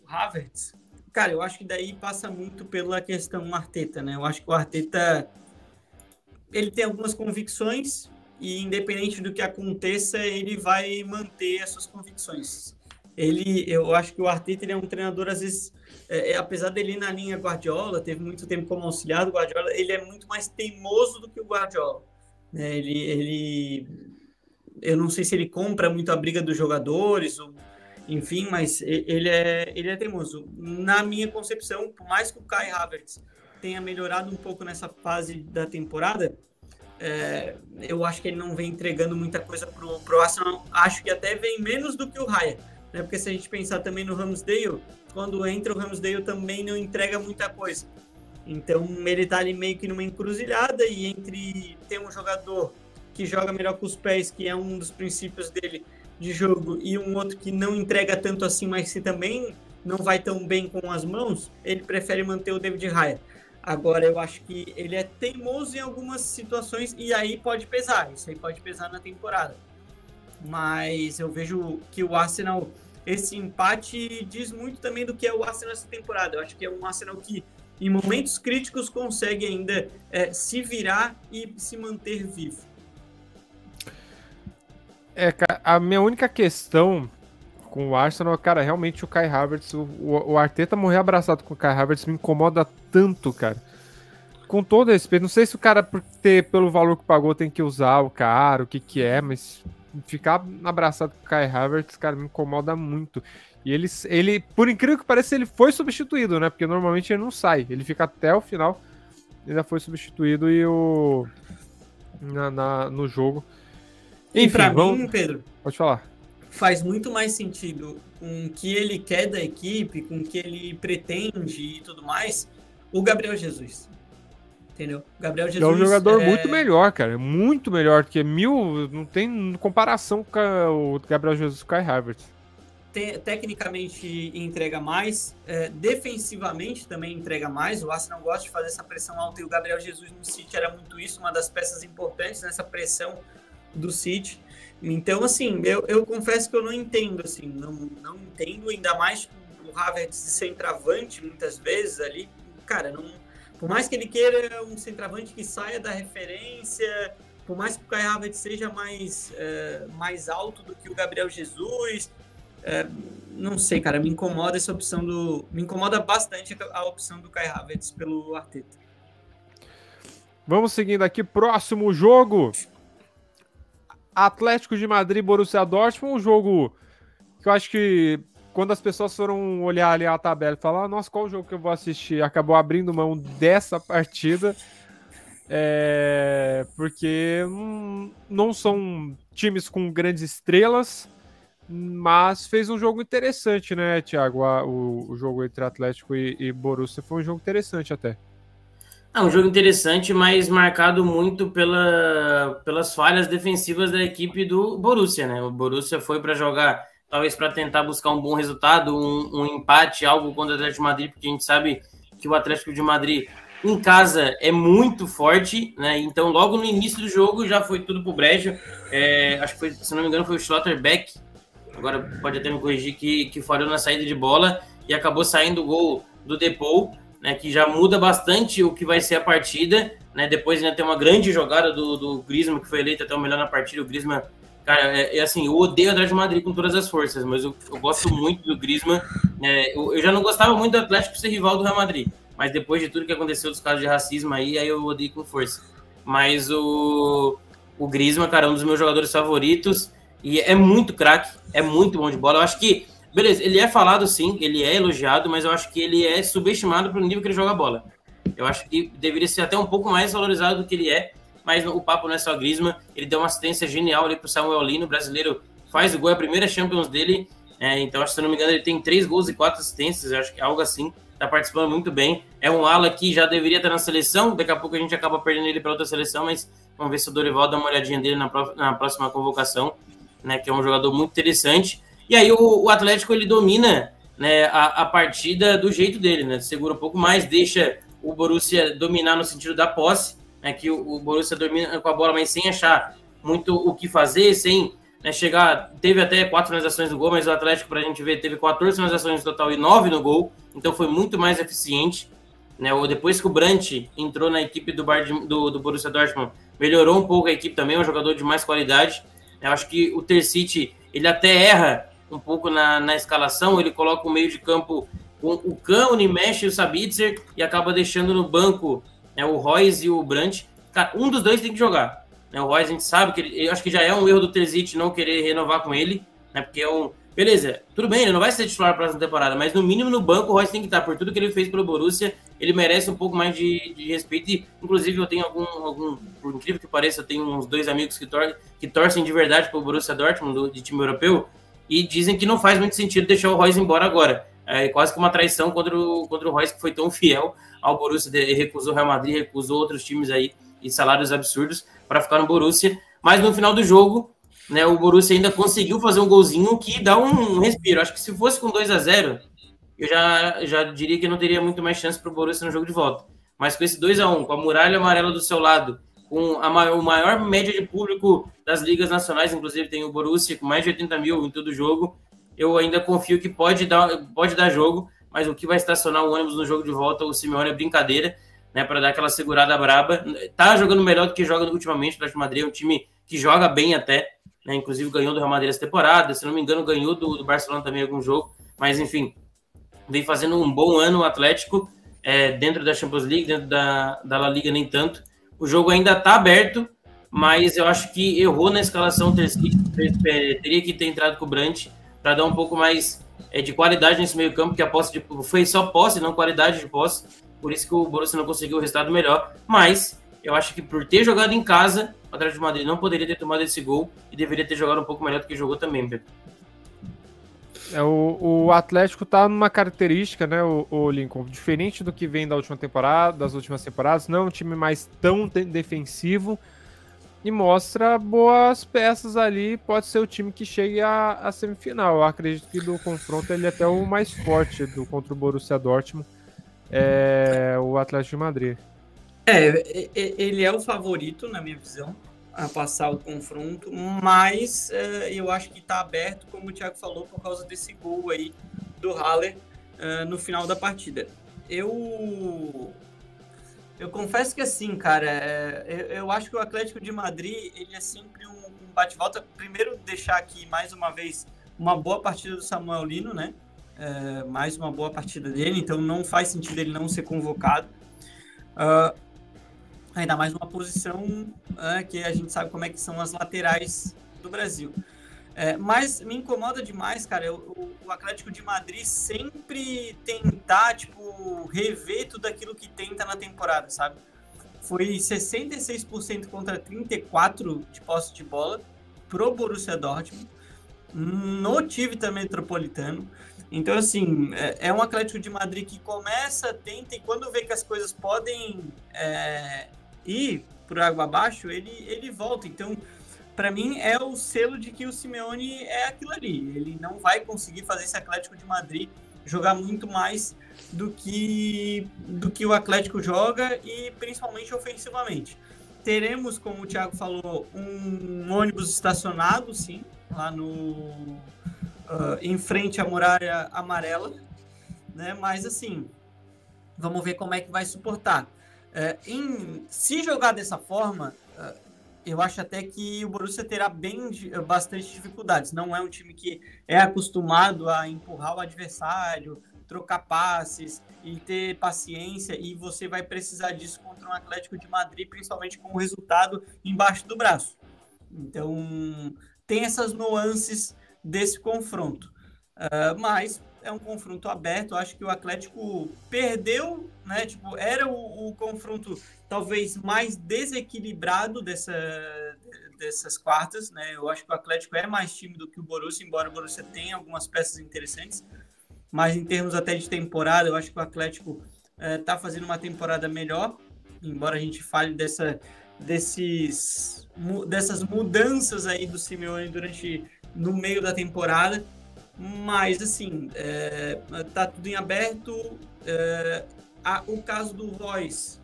Havertz, cara, eu acho que daí passa muito pela questão Arteta, né? Eu acho que o Arteta, ele tem algumas convicções e independente do que aconteça, ele vai manter as suas convicções. Eu acho que o Arteta ele é um treinador, às vezes, apesar dele ir na linha Guardiola, teve muito tempo como auxiliar do Guardiola, ele é muito mais teimoso do que o Guardiola. Eu não sei se ele compra muito a briga dos jogadores, enfim, mas ele é teimoso. Na minha concepção, por mais que o Kai Havertz tenha melhorado um pouco nessa fase da temporada, eu acho que ele não vem entregando muita coisa pro Arsenal. Acho que até vem menos do que o Raya, né? Porque se a gente pensar também no Ramsdale, quando entra o Ramsdale também não entrega muita coisa. Então ele tá ali meio que numa encruzilhada, e entre ter um jogador que joga melhor com os pés, que é um dos princípios dele de jogo, e um outro que não entrega tanto assim, mas que também não vai tão bem com as mãos, ele prefere manter o David Raya. Agora, eu acho que ele é teimoso em algumas situações, e aí pode pesar, isso aí pode pesar na temporada. Mas eu vejo que o Arsenal, esse empate diz muito também do que é o Arsenal essa temporada. Eu acho que é um Arsenal que, em momentos críticos, consegue ainda se virar e se manter vivo. Cara, a minha única questão com o Arsenal, cara, realmente o Kai Havertz, o Arteta morrer abraçado com o Kai Havertz me incomoda tanto, cara. Com todo respeito, não sei se o cara, pelo valor que pagou, tem que usar o cara, o que é, mas ficar abraçado com o Kai Havertz, cara, me incomoda muito. E ele, por incrível que pareça, ele foi substituído, né? Porque normalmente ele não sai, ele fica até o final, ainda foi substituído no jogo. Enfim, e pra mim, Pedro, pode falar. Faz muito mais sentido com o que ele quer da equipe, com o que ele pretende e tudo mais, o Gabriel Jesus. Entendeu? O Gabriel Jesus é um jogador muito melhor, cara. Muito melhor, porque não tem comparação com o Gabriel Jesus com o Kai Havertz. Tecnicamente entrega mais, defensivamente também entrega mais. O Arsenal gosta de fazer essa pressão alta, e o Gabriel Jesus no City era muito isso, uma das peças importantes nessa pressão do City. Então, assim, eu confesso que eu não entendo, assim, não entendo, ainda mais o Havertz de centroavante, muitas vezes ali. cara, não, por mais que ele queira um centroavante que saia da referência, por mais que o Kai Havertz seja mais alto do que o Gabriel Jesus, não sei, cara, me incomoda essa opção me incomoda bastante a opção do Kai Havertz pelo Arteta. Vamos seguindo aqui, próximo jogo. Atlético de Madrid, Borussia Dortmund, um jogo que eu acho que quando as pessoas foram olhar ali a tabela e falar, nossa, qual jogo que eu vou assistir? Acabou abrindo mão dessa partida, porque não são times com grandes estrelas, mas fez um jogo interessante, né, Thiago? O jogo entre Atlético e Borussia foi um jogo interessante até. Um jogo interessante, mas marcado muito pelas falhas defensivas da equipe do Borussia, né? O Borussia foi para jogar, talvez para tentar buscar um bom resultado, um empate, algo contra o Atlético de Madrid, porque a gente sabe que o Atlético de Madrid em casa é muito forte, né? Então, logo no início do jogo já foi tudo pro brejo. Acho que foi, se não me engano, foi o Schlotterbeck, agora pode até me corrigir, que falhou na saída de bola e acabou saindo o gol do Depou, né, que já muda bastante o que vai ser a partida, né? Depois ainda tem uma grande jogada do Griezmann, que foi eleito até o melhor na partida. O Griezmann, cara, assim, eu odeio o Atlético de Madrid com todas as forças, mas eu gosto muito do Griezmann. Eu já não gostava muito do Atlético por ser rival do Real Madrid, mas depois de tudo que aconteceu dos casos de racismo aí eu odeio com força. Mas o Griezmann, cara, é um dos meus jogadores favoritos e é muito craque, é muito bom de bola. Eu acho que beleza, ele é falado sim, ele é elogiado, mas eu acho que ele é subestimado pelo nível que ele joga a bola. Eu acho que deveria ser até um pouco mais valorizado do que ele é, mas o papo não é só Griezmann. Ele deu uma assistência genial ali pro Samuel Lino, brasileiro, faz o gol, é a primeira Champions dele, então acho que, se não me engano, ele tem 3 gols e 4 assistências, eu acho que é algo assim, tá participando muito bem. É um ala que já deveria estar na seleção, daqui a pouco a gente acaba perdendo ele para outra seleção, mas vamos ver se o Dorival dá uma olhadinha dele na próxima convocação, né, que é um jogador muito interessante. E aí o Atlético, ele domina, né, a partida do jeito dele, né? Segura um pouco mais, deixa o Borussia dominar no sentido da posse, né, que o Borussia domina com a bola, mas sem achar muito o que fazer, sem, né, chegar... Teve até 4 finalizações no gol, mas o Atlético, pra gente ver, teve 14 finalizações no total e 9 no gol, então foi muito mais eficiente, né? Depois que o Brandt entrou na equipe do Borussia Dortmund, melhorou um pouco a equipe também, um jogador de mais qualidade. Eu acho que o Terzic, ele até erra um pouco na escalação, ele coloca o meio de campo com o Kahn, o Nimesh e o Sabitzer e acaba deixando no banco, né, o Reus e o Brandt. Cara, um dos dois tem que jogar, né? O Reus, a gente sabe que eu acho que já é um erro do Terzic não querer renovar com ele, né? Porque beleza, tudo bem, ele não vai ser titular na próxima temporada, mas no mínimo no banco o Reus tem que estar, por tudo que ele fez pelo Borussia, ele merece um pouco mais de respeito. E inclusive eu tenho por incrível que pareça, eu tenho uns 2 amigos que torcem de verdade pelo Borussia Dortmund, de time europeu, e dizem que não faz muito sentido deixar o Reus embora agora. É quase que uma traição contra o Reus, que foi tão fiel ao Borussia. Ele recusou o Real Madrid, recusou outros times aí e salários absurdos para ficar no Borussia. Mas no final do jogo, né, o Borussia ainda conseguiu fazer um golzinho que dá um respiro. Acho que se fosse com 2-0, eu já diria que não teria muito mais chance para o Borussia no jogo de volta. Mas com esse 2-1, com a muralha amarela do seu lado, com o maior média de público das ligas nacionais, inclusive tem o Borussia com mais de 80 mil em todo o jogo, eu ainda confio que pode dar jogo, mas o que vai estacionar o ônibus no jogo de volta, o Simeone, é brincadeira, né, para dar aquela segurada braba. Tá jogando melhor do que joga ultimamente. O Atlético de Madrid é um time que joga bem até, né, inclusive ganhou do Real Madrid essa temporada, se não me engano ganhou do Barcelona também em algum jogo, mas enfim, vem fazendo um bom ano o Atlético, dentro da Champions League, dentro da La Liga nem tanto. O jogo ainda está aberto, mas eu acho que errou na escalação. Teria que ter entrado com o Brandt para dar um pouco mais de qualidade nesse meio campo, que a posse foi só posse, não qualidade de posse. Por isso que o Borussia não conseguiu o resultado melhor. Mas eu acho que por ter jogado em casa, o Atlético de Madrid não poderia ter tomado esse gol e deveria ter jogado um pouco melhor do que jogou também, Pedro. O Atlético tá numa característica, né, o Lincoln, diferente do que vem das últimas temporadas, não é um time mais tão defensivo e mostra boas peças ali, pode ser o time que chegue à semifinal. Eu acredito que do confronto ele é até o mais forte contra o Borussia Dortmund, o Atlético de Madrid. Ele é o favorito, na minha visão, a passar o confronto, mas eu acho que está aberto, como o Thiago falou, por causa desse gol aí do Haller no final da partida. eu confesso que assim, cara, eu acho que o Atlético de Madrid, ele é sempre um bate-volta. Primeiro, deixar aqui, mais uma vez, uma boa partida do Samuel Lino, né? Mais uma boa partida dele, então não faz sentido ele não ser convocado. Ainda mais numa posição que a gente sabe como é que são as laterais do Brasil. Mas me incomoda demais, cara, o Atlético de Madrid sempre tentar, tipo, rever tudo aquilo que tenta na temporada, sabe? Foi 66% contra 34% de posse de bola pro Borussia Dortmund, no Tivita Metropolitano. Então, assim, é um Atlético de Madrid que começa, tenta, e quando vê que as coisas podem ir por água abaixo, ele volta. Então, para mim, é o selo de que o Simeone é aquilo ali. Ele não vai conseguir fazer esse Atlético de Madrid jogar muito mais do que o Atlético joga, e principalmente ofensivamente. Teremos, como o Thiago falou, um ônibus estacionado, sim, lá em frente à Muralha Amarela, né? Mas, assim, vamos ver como é que vai suportar. Se jogar dessa forma, eu acho até que o Borussia terá bastante dificuldades. Não é um time que é acostumado a empurrar o adversário, trocar passes e ter paciência, e você vai precisar disso contra um Atlético de Madrid, principalmente com o resultado embaixo do braço. Então, tem essas nuances desse confronto. Mas é um confronto aberto. Eu acho que o Atlético perdeu, né? Tipo, era o confronto talvez mais desequilibrado dessas quartas, né? Eu acho que o Atlético é mais time do que o Borussia, embora o Borussia tenha algumas peças interessantes, mas em termos até de temporada, eu acho que o Atlético está fazendo uma temporada melhor, embora a gente fale dessas mudanças aí do Simeone no meio da temporada. Mas, assim, tá tudo em aberto. O caso do Royce,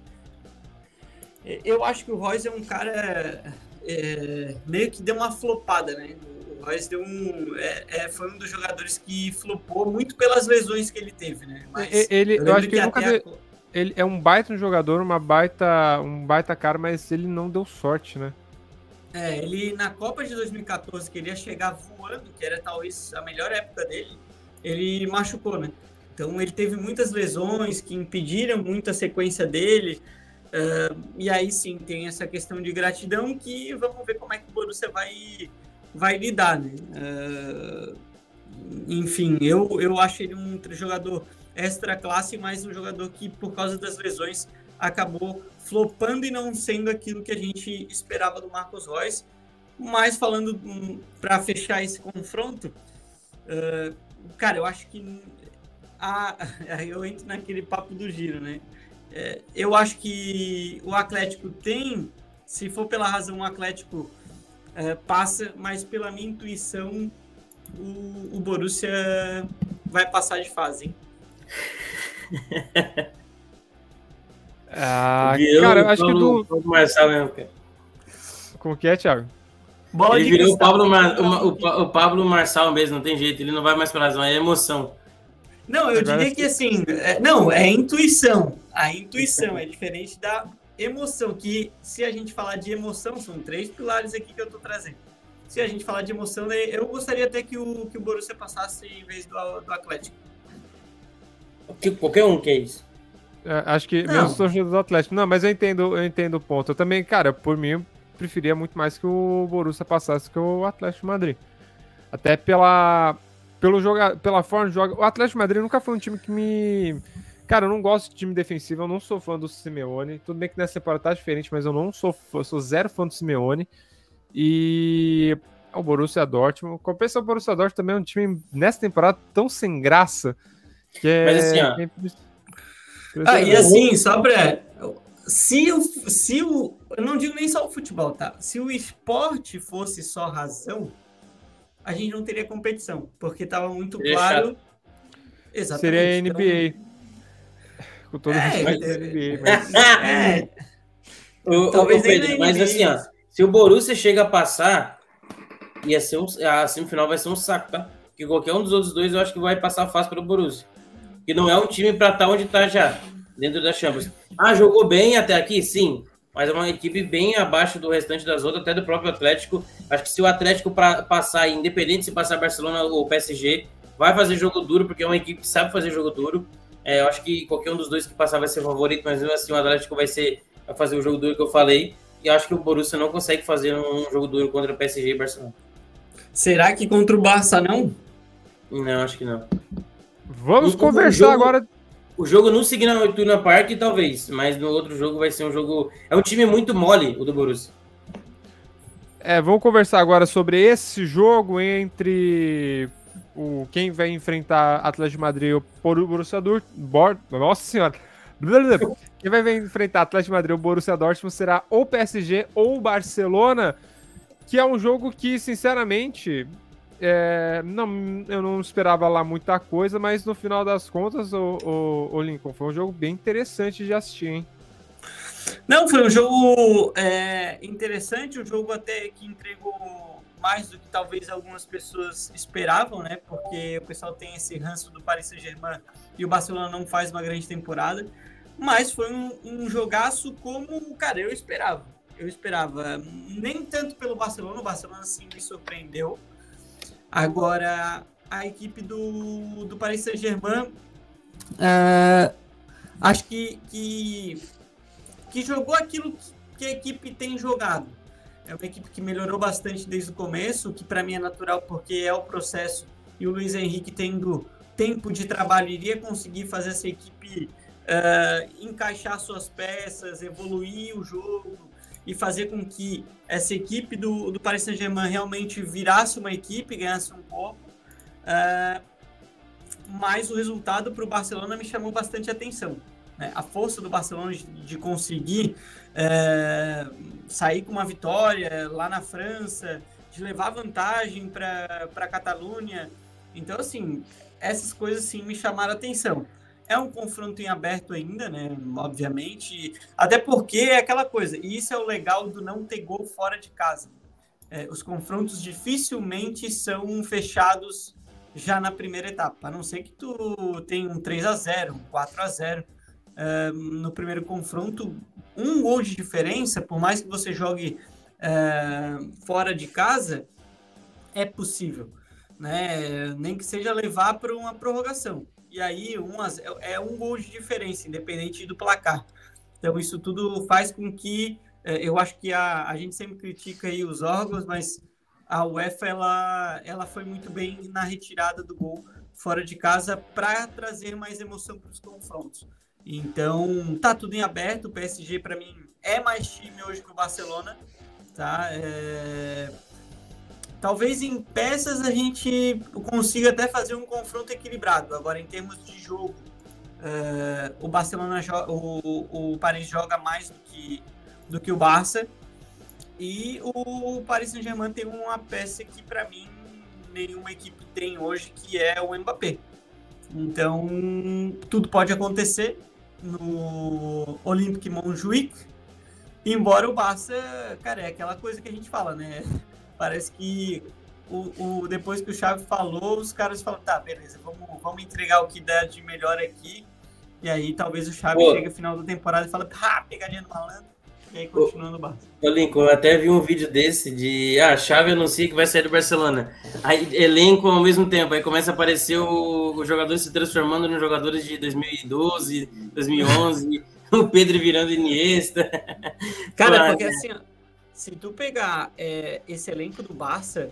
eu acho que o Royce é um cara meio que deu uma flopada, né? O Royce foi um dos jogadores que flopou muito pelas lesões que ele teve, né? Mas eu acho que ele nunca ele é um baita jogador, um baita cara, mas ele não deu sorte, né? Ele na Copa de 2014 queria chegar voando, que era talvez a melhor época dele, ele machucou, né? Então ele teve muitas lesões que impediram muito a sequência dele, e aí sim, tem essa questão de gratidão que vamos ver como é que o Borussia vai lidar, né? Enfim, eu acho ele um jogador extra classe, mas um jogador que, por causa das lesões, acabou flopando e não sendo aquilo que a gente esperava do Marcos Royce. Mas falando para fechar esse confronto, cara, eu acho que eu entro naquele papo do giro, né? Eu acho que o Atlético se for pela razão, o Atlético passa, mas pela minha intuição, o Borussia vai passar de fase, hein? Cara, eu acho que do Marçal mesmo, cara. Como que é, Thiago? Bola ele virou o Pablo Marçal mesmo, não tem jeito, ele não vai mais pra razão, é emoção. Não, eu diria que assim, é intuição. A intuição é diferente da emoção, que se a gente falar de emoção, são 3 pilares aqui que eu tô trazendo. Se a gente falar de emoção, eu gostaria até que o Borussia passasse em vez do Atlético. Qualquer um que é isso. Acho que mesmo torcedor do Atlético. Não, mas eu entendo o ponto. Eu também, cara, por mim, eu preferia muito mais que o Borussia passasse que o Atlético de Madrid. Até pela forma de jogar. O Atlético de Madrid nunca foi um time que me... Cara, eu não gosto de time defensivo, eu não sou fã do Simeone. Tudo bem que nessa temporada tá diferente, mas eu sou zero fã do Simeone. E o Borussia Dortmund. Compensa, o Borussia Dortmund também é um time, nessa temporada, tão sem graça. Mas assim, ó... e assim, só pra... Se o... Eu não digo nem só o futebol, tá? Se o esporte fosse só razão, a gente não teria competição, porque tava muito claro... Chato. Exatamente. Seria a NBA. Então... Com todo respeito da NBA, mas... Talvez Pedro, mas assim, ó, se o Borussia chega a passar, a semifinal vai ser um saco, tá? Porque qualquer um dos outros dois eu acho que vai passar fácil para o Borussia. que não é um time para estar onde está já, dentro da Champions. Jogou bem até aqui? Sim, mas é uma equipe bem abaixo do restante das outras, até do próprio Atlético. Acho que se o Atlético passar, independente se passar Barcelona ou PSG, vai fazer jogo duro, porque é uma equipe que sabe fazer jogo duro. Eu acho que qualquer um dos dois que passar vai ser favorito, mas mesmo assim o Atlético vai fazer o jogo duro que eu falei, e acho que o Borussia não consegue fazer um jogo duro contra o PSG e Barcelona. Será que contra o Barça não? Não, acho que não. Vamos conversar agora. O jogo no Signal Park, talvez, mas no outro jogo vai ser um jogo... É um time muito mole, o do Borussia. Vamos conversar agora sobre esse jogo entre quem vai enfrentar Atlético de Madrid ou Borussia Dortmund. Nossa senhora! Quem vai enfrentar Atlético de Madrid ou Borussia Dortmund será ou PSG ou Barcelona, que é um jogo que, sinceramente, eu não esperava lá muita coisa, mas no final das contas, o Lincoln, foi um jogo bem interessante de assistir, hein? Não, foi um jogo interessante, um jogo até que entregou mais do que talvez algumas pessoas esperavam, né? Porque o pessoal tem esse ranço do Paris Saint-Germain e o Barcelona não faz uma grande temporada, mas foi um jogaço como, cara, eu esperava. Nem tanto pelo Barcelona, o Barcelona sim me surpreendeu. Agora, a equipe do Paris Saint-Germain, acho que jogou aquilo que a equipe tem jogado. É uma equipe que melhorou bastante desde o começo, que para mim é natural porque é o processo, e o Luiz Henrique, tendo tempo de trabalho, iria conseguir fazer essa equipe encaixar suas peças, evoluir o jogo e fazer com que essa equipe do Paris Saint-Germain realmente virasse uma equipe, ganhasse um corpo. Mas o resultado para o Barcelona me chamou bastante atenção. A força do Barcelona de conseguir sair com uma vitória lá na França, de levar vantagem para a Catalunha. Então, assim, essas coisas sim me chamaram a atenção. É um confronto em aberto ainda, né? Obviamente. Até porque é aquela coisa, e isso é o legal do não ter gol fora de casa. Os confrontos dificilmente são fechados já na primeira etapa, a não ser que tu tenha um 3-0, um 4-0. No primeiro confronto, um gol de diferença, por mais que você jogue fora de casa, é possível, né? Nem que seja levar para uma prorrogação. E aí é um gol de diferença, independente do placar. Então isso tudo faz com que, eu acho que a gente sempre critica aí os órgãos, mas a UEFA ela foi muito bem na retirada do gol fora de casa para trazer mais emoção para os confrontos. Então, tá tudo em aberto. O PSG, para mim, é mais time hoje que o Barcelona, tá? Talvez em peças a gente consiga até fazer um confronto equilibrado. Agora, em termos de jogo, o Barcelona, o Paris joga mais do que o Barça. E o Paris Saint-Germain tem uma peça que, para mim, nenhuma equipe tem hoje, que é o Mbappé. Então, tudo pode acontecer no Olympique Montjuic, embora o Barça, cara, é aquela coisa que a gente fala, né? Parece que depois que o Xavi falou, os caras falam, tá, beleza, vamos entregar o que dá de melhor aqui, e aí talvez o Xavi chegue no final da temporada e fala, pegadinha do malandro, e aí continua no Barça. Ô Lincoln, eu até vi um vídeo desse de Xavi anuncia que vai sair do Barcelona, aí elenco ao mesmo tempo, aí começa a aparecer os jogadores se transformando nos jogadores de 2012, 2011, o Pedro virando Iniesta. Cara, porque assim, se tu pegar esse elenco do Barça,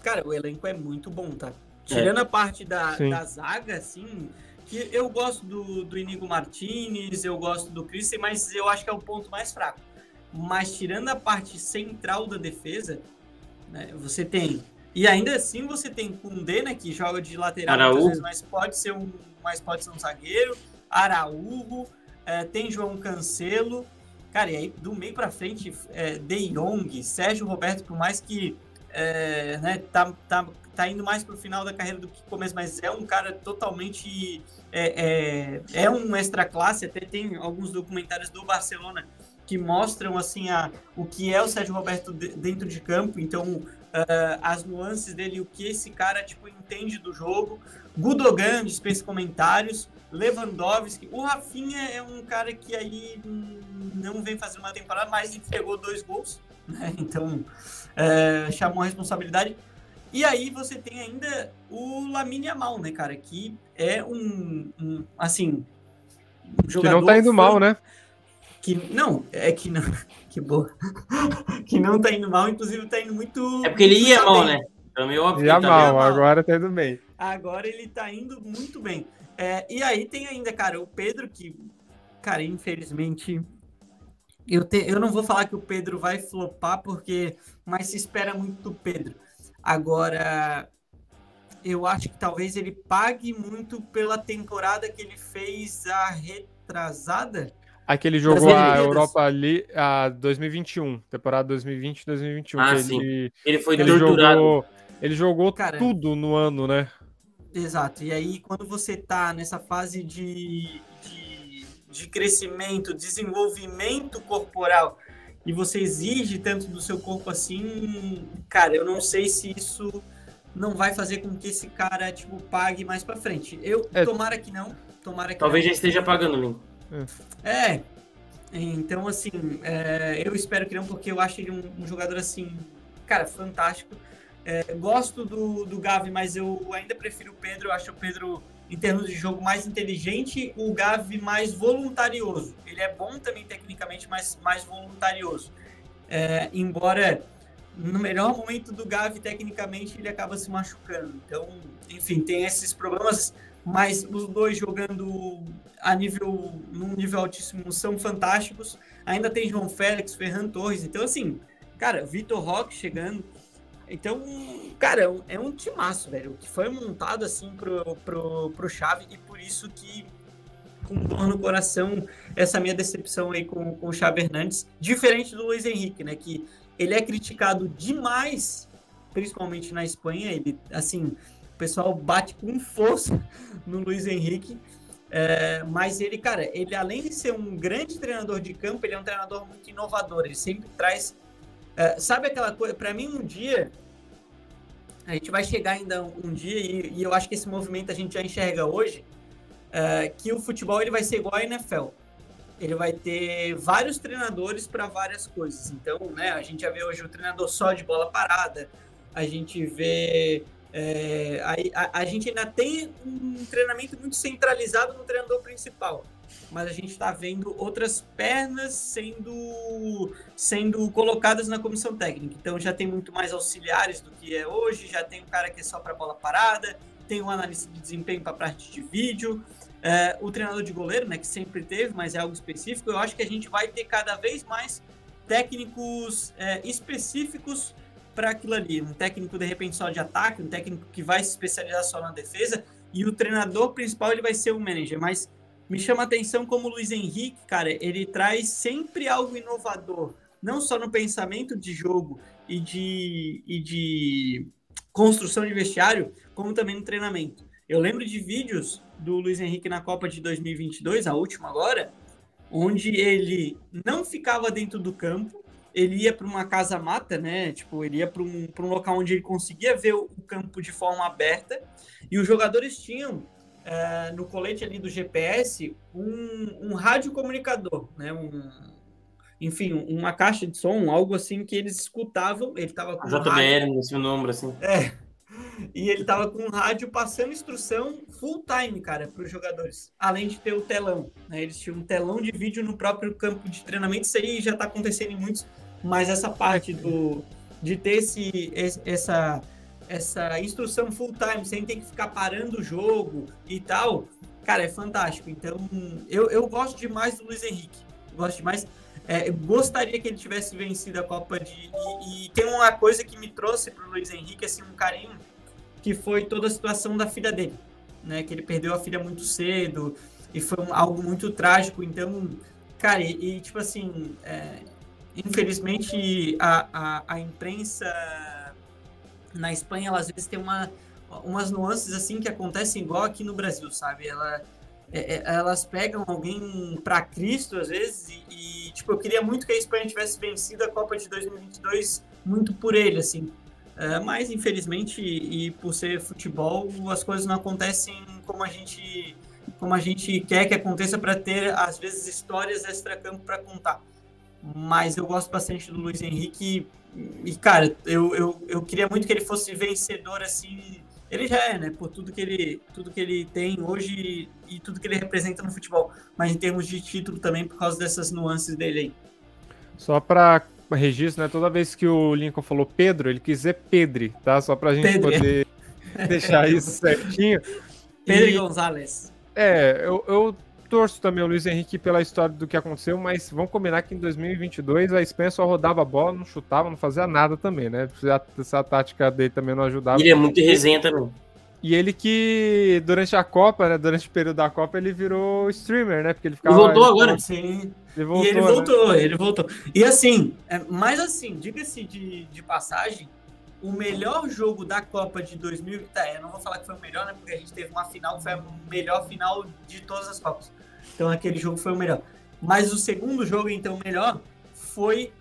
cara, o elenco é muito bom, tá? Tirando a parte da zaga, assim, que eu gosto do Inigo Martínez, eu gosto do Christensen, mas eu acho que é o ponto mais fraco. Mas tirando a parte central da defesa, né, você tem... E ainda assim você tem Koundé, né, que joga de lateral muitas vezes, mas pode ser um zagueiro, Araújo, tem João Cancelo, cara, e aí do meio pra frente, De Jong, Sérgio Roberto, por mais que né, tá indo mais pro final da carreira do que começo, mas é um cara totalmente... É um extra classe, até tem alguns documentários do Barcelona que mostram assim o que é o Sérgio Roberto dentro de campo. Então as nuances dele, o que esse cara tipo entende do jogo. Gundogan dispensa comentários, Lewandowski, o Rafinha é um cara que aí não vem fazer uma temporada, mas entregou 2 gols, né? Então chamou a responsabilidade. E aí você tem ainda o Lamine Yamal, né, cara, que é um jogador que não tá indo mal, né? Que não, que boa. Que não tá indo mal, inclusive tá indo muito... É porque ele ia mal, bem. né? Então, meio óbvio. Ia Tá mal, mal. agora tá indo bem. Agora ele tá indo muito bem. E aí tem ainda, cara, o Pedro que, cara, infelizmente... Eu não vou falar que o Pedro vai flopar, mas se espera muito do Pedro. Agora, eu acho que talvez ele pague muito pela temporada que ele fez a retrasada. Aqui ele jogou a Europa ali, a 2021, temporada 2020-2021. Ah, sim. Ele foi torturado. Ele jogou, cara, tudo no ano, né? Exato. E aí, quando você tá nessa fase de crescimento, desenvolvimento corporal, e você exige tanto do seu corpo assim, cara, eu não sei se isso não vai fazer com que esse cara, tipo, pague mais pra frente. Tomara que não. Talvez já esteja pagando, Lin. Então, assim, eu espero que não, porque eu acho ele um jogador, assim, cara, fantástico. Gosto do Gavi, mas eu ainda prefiro o Pedro. Eu acho o Pedro, em termos de jogo, mais inteligente, o Gavi mais voluntarioso. Ele é bom também tecnicamente, mas mais voluntarioso. Embora, no melhor momento do Gavi, tecnicamente, ele acaba se machucando. Então, enfim, tem esses problemas, mas os dois jogando num nível altíssimo são fantásticos. Ainda tem João Félix, Ferran Torres. Então, assim, cara, Vitor Roque chegando. Então, cara, é um timaço, velho, que foi montado assim pro Xavi, e por isso que, com dor no coração, essa minha decepção aí com o Xavi Hernandes, diferente do Luiz Henrique, né, que ele é criticado demais, principalmente na Espanha. Ele, assim, o pessoal bate com força no Luiz Henrique, mas ele, cara, ele além de ser um grande treinador de campo, ele é um treinador muito inovador, ele sempre traz... sabe aquela coisa, pra mim um dia, a gente vai chegar ainda um dia, e eu acho que esse movimento a gente já enxerga hoje, que o futebol ele vai ser igual a NFL. Ele vai ter vários treinadores para várias coisas. Então, né, a gente já vê hoje o treinador só de bola parada, a gente vê... a gente ainda tem um treinamento muito centralizado no treinador principal, mas a gente está vendo outras pernas sendo colocadas na comissão técnica. Então já tem muito mais auxiliares do que é hoje, já tem um cara que é só para bola parada, tem um analista de desempenho para parte de vídeo, o treinador de goleiro, né, que sempre teve, mas é algo específico. Eu acho que a gente vai ter cada vez mais técnicos específicos para aquilo ali. Um técnico, de repente, só de ataque, um técnico que vai se especializar só na defesa, e o treinador principal ele vai ser o manager. Mas me chama a atenção como o Luiz Henrique, cara, ele traz sempre algo inovador, não só no pensamento de jogo e de construção de vestiário, como também no treinamento. Eu lembro de vídeos do Luiz Henrique na Copa de 2022, a última agora, onde ele não ficava dentro do campo, ele ia para uma casa-mata, né? Tipo, ele ia para um local onde ele conseguia ver o campo de forma aberta, e os jogadores tinham no colete ali do GPS um radiocomunicador, né? Enfim, uma caixa de som, algo assim que eles escutavam. Ele tava com JBL, no seu nome, assim. E ele tava com o rádio passando instrução full time, cara, para os jogadores. Além de ter o telão, né? Eles tinham um telão de vídeo no próprio campo de treinamento. Isso aí já tá acontecendo em muitos, mas essa parte de ter essa instrução full time, sem ter que ficar parando o jogo e tal, cara, é fantástico. Então, eu gosto demais do Luiz Henrique. Gosto demais. Gostaria que ele tivesse vencido a Copa e tem uma coisa que me trouxe pro Luiz Henrique, assim, um carinho, que foi toda a situação da filha dele, né? Que ele perdeu a filha muito cedo e foi algo muito trágico. Então, cara, tipo assim, infelizmente a imprensa na Espanha, ela, às vezes tem umas nuances assim que acontecem igual aqui no Brasil, sabe? Elas pegam alguém para Cristo, às vezes, e tipo, eu queria muito que a Espanha tivesse vencido a Copa de 2022 muito por ele, assim. mas infelizmente, e por ser futebol, as coisas não acontecem como a gente quer que aconteça, para ter, às vezes, histórias extra-campo para contar. Mas eu gosto bastante do Luiz Henrique e, cara, eu queria muito que ele fosse vencedor, assim. Ele já é, né, por tudo que ele tem hoje e tudo que ele representa no futebol, mas em termos de título também, por causa dessas nuances dele aí. Só para registro, né, toda vez que o Lincoln falou Pedro, ele quis dizer Pedri, tá? Só pra gente poder deixar isso certinho. Pedro Gonzalez. Eu torço também o Luiz Henrique pela história do que aconteceu, mas vamos combinar que em 2022 a Espanha só rodava a bola, não chutava, não fazia nada também, né? Essa tática dele também não ajudava. Ele é muito resenha também. E ele que, durante a Copa, né, durante o período da Copa, ele virou streamer, né? Porque ele ficava... Ele voltou agora? Sim. Ele voltou. E assim, mas assim, diga-se de passagem, o melhor jogo da Copa de 2000... eu não vou falar que foi o melhor, né? Porque a gente teve uma final que foi a melhor final de todas as Copas. Então aquele jogo foi o melhor. Mas o segundo jogo, então, o melhor foi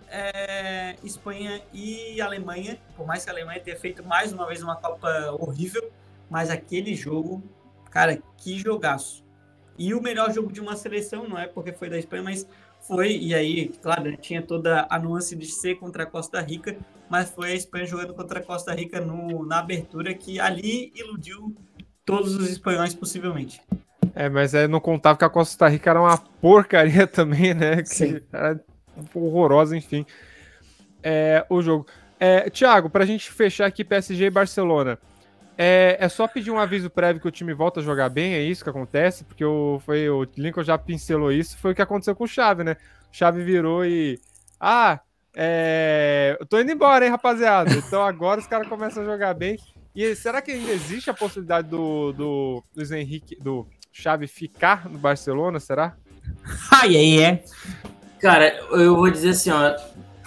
Espanha e Alemanha. Por mais que a Alemanha tenha feito mais uma vez uma Copa horrível, mas aquele jogo, cara, que jogaço. E o melhor jogo de uma seleção, não é porque foi da Espanha, mas foi, e aí, claro, tinha toda a nuance de ser contra a Costa Rica, mas foi a Espanha jogando contra a Costa Rica na abertura, que ali iludiu todos os espanhóis possivelmente. Mas não contava que a Costa Rica era uma porcaria também, né? Que era horrorosa, enfim. O jogo. Thiago, pra gente fechar aqui PSG e Barcelona, é só pedir um aviso prévio que o time volta a jogar bem, é isso que acontece? Porque o Lincoln já pincelou isso, foi o que aconteceu com o Xavi, né? O Xavi virou e... eu tô indo embora, hein, rapaziada? Então agora os caras começam a jogar bem. E será que ainda existe a possibilidade do Luiz Henrique, do Xavi ficar no Barcelona, será? Cara, eu vou dizer assim, ó,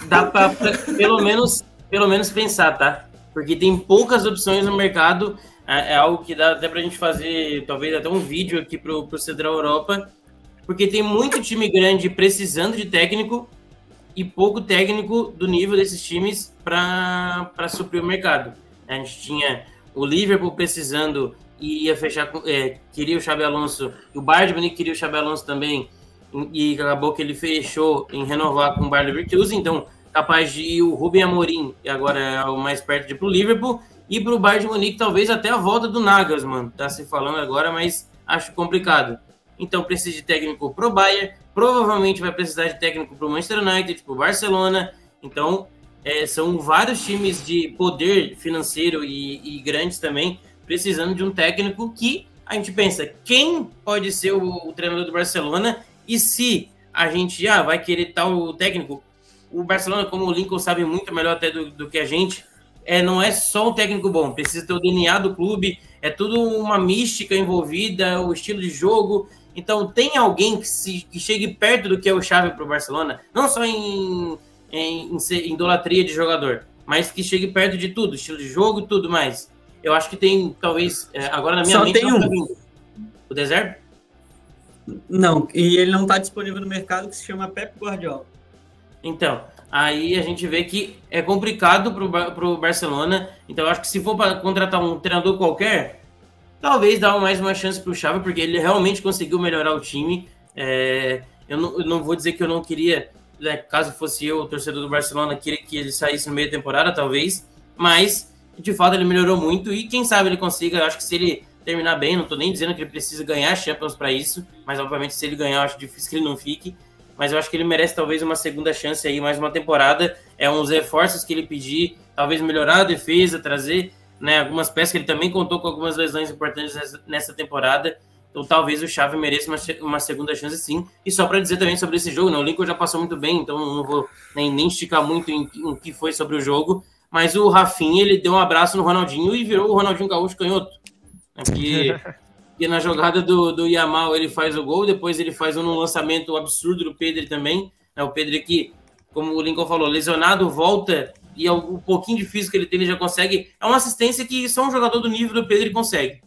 dá pra pelo menos pensar, tá? Porque tem poucas opções no mercado, é algo que dá até pra gente fazer, talvez até um vídeo aqui pro Central Europa, porque tem muito time grande precisando de técnico e pouco técnico do nível desses times para suprir o mercado. A gente tinha o Liverpool precisando e ia fechar com... queria o Xabi Alonso, e o Bayern de Munique queria o Xabi Alonso também, e acabou que ele fechou em renovar com o Bayer Leverkusen, então capaz de ir o Ruben Amorim, que agora é o mais perto de ir pro Liverpool, e pro Bayern de Munique talvez até a volta do Nagelsmann, tá se falando agora, mas acho complicado. Então precisa de técnico pro Bayern, provavelmente vai precisar de técnico pro Manchester United, pro Barcelona, então são vários times de poder financeiro e grandes também, precisando de um técnico que a gente pensa, quem pode ser o treinador do Barcelona, e se a gente vai querer tal técnico. O Barcelona, como o Lincoln sabe muito melhor até do que a gente, não é só um técnico bom, precisa ter o DNA do clube, é tudo uma mística envolvida, o estilo de jogo. Então tem alguém que chegue perto do que é o Xavi para o Barcelona, não só em idolatria de jogador, mas que chegue perto de tudo, estilo de jogo e tudo mais. Eu acho que tem, talvez, agora na minha só mente... Tem um. O Deserto? Não, e ele não está disponível no mercado, que se chama Pep Guardiola. Então, aí a gente vê que é complicado pro Barcelona. Então, eu acho que se for para contratar um treinador qualquer, talvez dá mais uma chance pro Xavi, porque ele realmente conseguiu melhorar o time. Eu não vou dizer que eu não queria, caso fosse eu, o torcedor do Barcelona, queria que ele saísse no meio da temporada, talvez. Mas, de fato, ele melhorou muito e quem sabe ele consiga. Eu acho que se ele terminar bem, não tô nem dizendo que ele precisa ganhar Champions para isso, mas, obviamente, se ele ganhar, eu acho difícil que ele não fique. Mas eu acho que ele merece talvez uma segunda chance aí, mais uma temporada, uns reforços que ele pedir, talvez melhorar a defesa, trazer algumas peças, que ele também contou com algumas lesões importantes nessa temporada, então talvez o Xavi mereça uma segunda chance sim. E só para dizer também sobre esse jogo, o Lincoln já passou muito bem, então não vou nem esticar muito em o que foi sobre o jogo, mas o Rafinha, ele deu um abraço no Ronaldinho e virou o Ronaldinho Gaúcho canhoto, porque na jogada do Yamal ele faz o gol, depois ele faz um lançamento absurdo do Pedri também, o Pedri que, como o Lincoln falou, lesionado, volta, e o pouquinho de físico que ele tem, ele já consegue, é uma assistência que só um jogador do nível do Pedri consegue,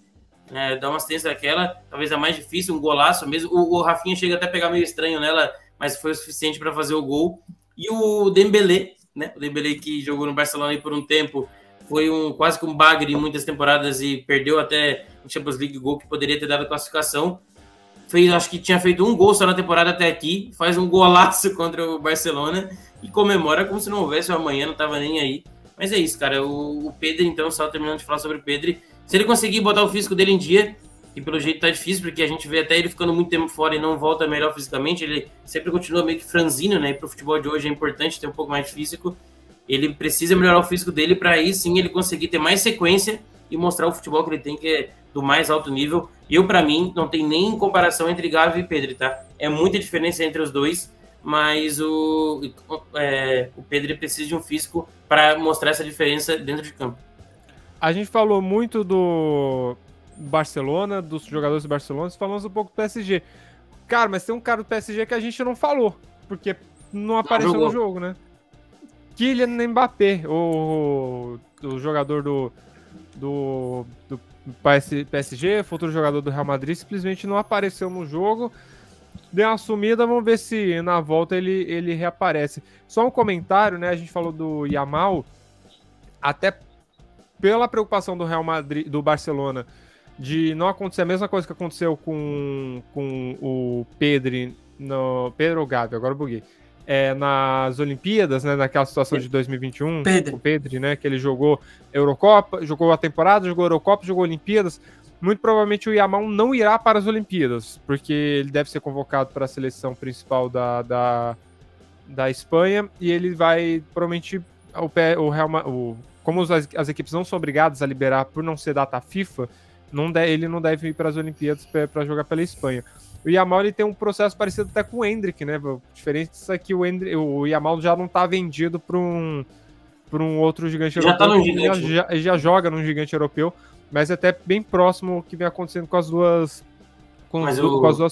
dar uma assistência daquela, talvez a mais difícil, um golaço mesmo, o Rafinha chega até a pegar meio estranho nela, mas foi o suficiente para fazer o gol, e o Dembélé, o Dembélé que jogou no Barcelona aí por um tempo, foi quase que um bagre em muitas temporadas e perdeu até o Champions League gol que poderia ter dado a classificação. Acho que tinha feito um gol só na temporada até aqui, faz um golaço contra o Barcelona e comemora como se não houvesse o amanhã, não tava nem aí. Mas é isso, cara. O Pedri, então, só terminando de falar sobre o Pedri, se ele conseguir botar o físico dele em dia, e pelo jeito tá difícil, porque a gente vê até ele ficando muito tempo fora e não volta melhor fisicamente, ele sempre continua meio que franzino, né? E pro futebol de hoje é importante ter um pouco mais de físico. Ele precisa melhorar o físico dele para aí sim ele conseguir ter mais sequência e mostrar o futebol que ele tem, que é do mais alto nível. Para mim, não tem nem comparação entre Gavi e Pedri, tá? É muita diferença entre os dois, mas o Pedri precisa de um físico para mostrar essa diferença dentro de campo. A gente falou muito do Barcelona, dos jogadores do Barcelona, falamos um pouco do PSG. Cara, mas tem um cara do PSG que a gente não falou, porque não apareceu no jogo, né? Kylian Mbappé, o jogador do PSG, futuro jogador do Real Madrid, simplesmente não apareceu no jogo. Deu uma sumida, vamos ver se na volta ele reaparece. Só um comentário, né? A gente falou do Yamal, até pela preocupação do Real Madrid, do Barcelona, de não acontecer a mesma coisa que aconteceu com o Pedro ou Gavi, agora eu buguei. Nas Olimpíadas, né, naquela situação de 2021, o Pedro, né, que ele jogou Eurocopa, jogou a temporada, jogou Eurocopa, jogou Olimpíadas. Muito provavelmente o Yamal não irá para as Olimpíadas, porque ele deve ser convocado para a seleção principal da Espanha, e ele vai, provavelmente, como as equipes não são obrigadas a liberar por não ser data FIFA, ele não deve ir para as Olimpíadas para jogar pela Espanha. O Yamal ele tem um processo parecido até com o Endrick, né? A diferença é que o Yamal já não está vendido para um outro gigante europeu. Tá no gigante. Já joga num gigante europeu, mas é até bem próximo o que vem acontecendo com as duas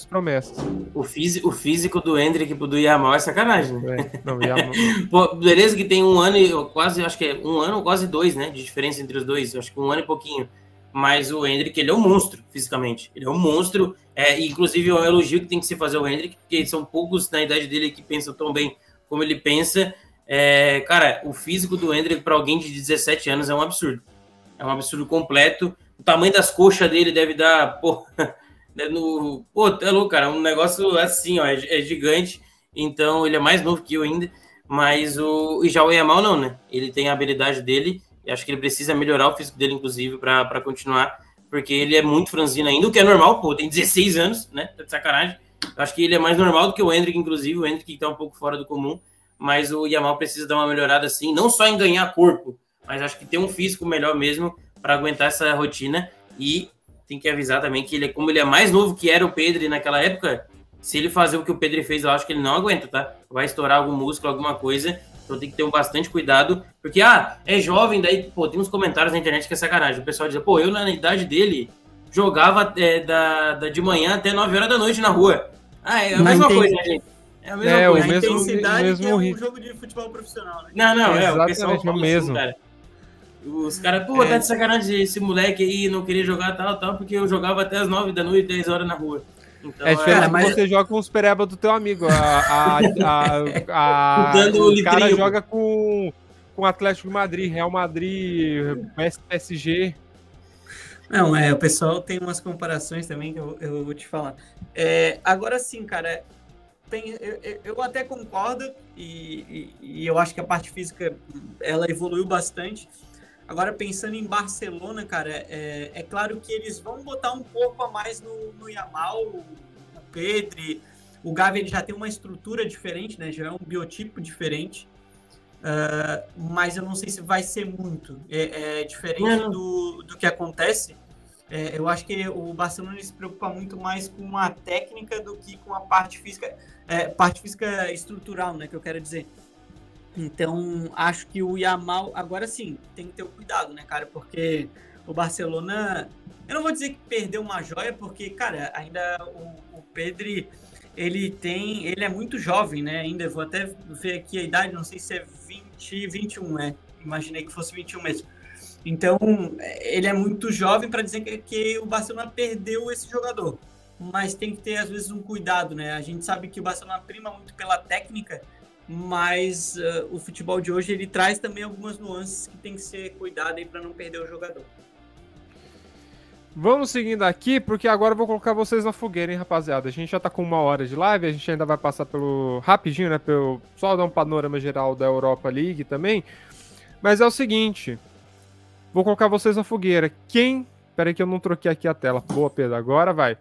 promessas. O físico do Endrick pro do Yamal é sacanagem, né? Yamal... Pô, beleza que tem um ano e quase, acho que é um ano ou quase 2, né? De diferença entre os dois. Acho que um ano e pouquinho. Mas o Endrick, ele é um monstro, fisicamente. Ele é um monstro. Inclusive, é um elogio que tem que se fazer ao Endrick, porque são poucos na idade dele que pensam tão bem como ele pensa. Cara, o físico do Endrick para alguém de 17 anos é um absurdo. É um absurdo completo. O tamanho das coxas dele deve dar... é louco, cara. Um negócio assim, ó, é gigante. Então, ele é mais novo que eu ainda. Mas já o Yamal não, né? Ele tem a habilidade dele. E acho que ele precisa melhorar o físico dele, inclusive, para continuar, porque ele é muito franzino ainda, o que é normal, tem 16 anos, né? Tá de sacanagem. Eu acho que ele é mais normal do que o Endrick, inclusive, o Endrick tá um pouco fora do comum, mas o Yamal precisa dar uma melhorada assim, não só em ganhar corpo, mas acho que ter um físico melhor mesmo para aguentar essa rotina. E tem que avisar também que como ele é mais novo que era o Pedri naquela época, se ele fazer o que o Pedri fez, eu acho que ele não aguenta, tá? Vai estourar algum músculo, alguma coisa. Então tem que ter bastante cuidado, porque, é jovem, daí, tem uns comentários na internet que é sacanagem. O pessoal diz, eu na idade dele jogava de manhã até 9 horas da noite na rua. É a mesma coisa, né, gente? É a mesma coisa. A intensidade que é um jogo de futebol profissional, né? Não, o pessoal fala mesmo. Assim, cara. Os caras, tá de sacanagem esse moleque aí, não queria jogar tal, porque eu jogava até as 9 da noite, 10 horas na rua. Então, diferente que você joga com os pereba do teu amigo. O cara joga com o Atlético de Madrid, Real Madrid, PSG. Não, o pessoal tem umas comparações também que eu vou te falar. Agora sim, cara, eu até concordo e eu acho que a parte física ela evoluiu bastante. Agora, pensando em Barcelona, cara, é claro que eles vão botar um pouco a mais no Yamal, o Pedri. O Gavi ele já tem uma estrutura diferente, né? Já é um biotipo diferente. Mas eu não sei se vai ser muito. Diferente do que acontece. Eu acho que o Barcelona se preocupa muito mais com a técnica do que com a parte física. Parte física estrutural, né? Que eu quero dizer. Então, acho que o Yamal, agora sim, tem que ter o cuidado, né, cara? Porque o Barcelona, eu não vou dizer que perdeu uma joia, porque, cara, ainda o Pedri, ele é muito jovem, né? Ainda, vou até ver aqui a idade, não sei se é 20, 21, imaginei que fosse 21 mesmo. Então, ele é muito jovem para dizer que o Barcelona perdeu esse jogador. Mas tem que ter, às vezes, um cuidado, né? A gente sabe que o Barcelona prima muito pela técnica, mas o futebol de hoje ele traz também algumas nuances que tem que ser cuidado aí para não perder o jogador. Vamos seguindo aqui, porque agora eu vou colocar vocês na fogueira, hein, rapaziada. A gente já tá com 1 hora de live, a gente ainda vai passar pelo... rapidinho, né, pelo... só dar um panorama geral da Europa League também. Mas é o seguinte, vou colocar vocês na fogueira. Quem... Pera aí que eu não troquei aqui a tela. Boa, Pedro, agora vai.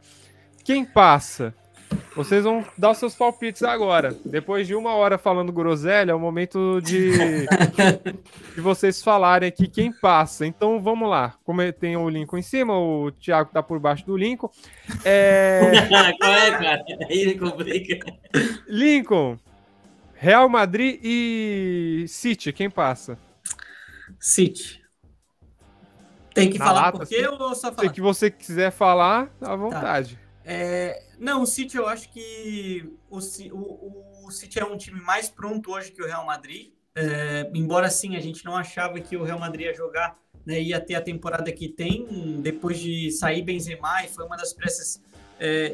Quem passa? Vocês vão dar os seus palpites agora. Depois de 1 hora falando groselha, é o momento de vocês falarem aqui quem passa. Então vamos lá. Como tem o Lincoln em cima, o Thiago tá por baixo do Lincoln. Qual é, cara? Aí complica. Lincoln, Real Madrid e City, quem passa? City. Tem que Na falar lata, por quê ou só falar? Se que você quiser falar, à vontade. Não, o City, eu acho que o City é um time mais pronto hoje que o Real Madrid. Embora, sim, a gente não achava que o Real Madrid ia jogar, né, ia ter a temporada que tem, depois de sair Benzema, e foi uma das peças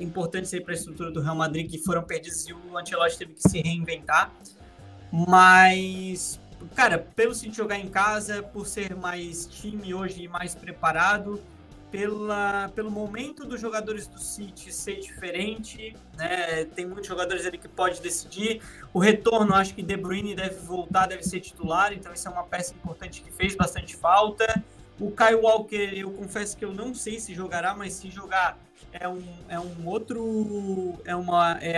importantes para a estrutura do Real Madrid que foram perdidas e o Ancelotti teve que se reinventar. Mas... cara, pelo City jogar em casa, por ser mais time hoje e mais preparado, pelo momento dos jogadores do City ser diferente, né? Tem muitos jogadores ali que pode decidir. O retorno, acho que De Bruyne deve voltar, deve ser titular, então isso é uma peça importante que fez bastante falta. O Kyle Walker, eu confesso que eu não sei se jogará, mas se jogar é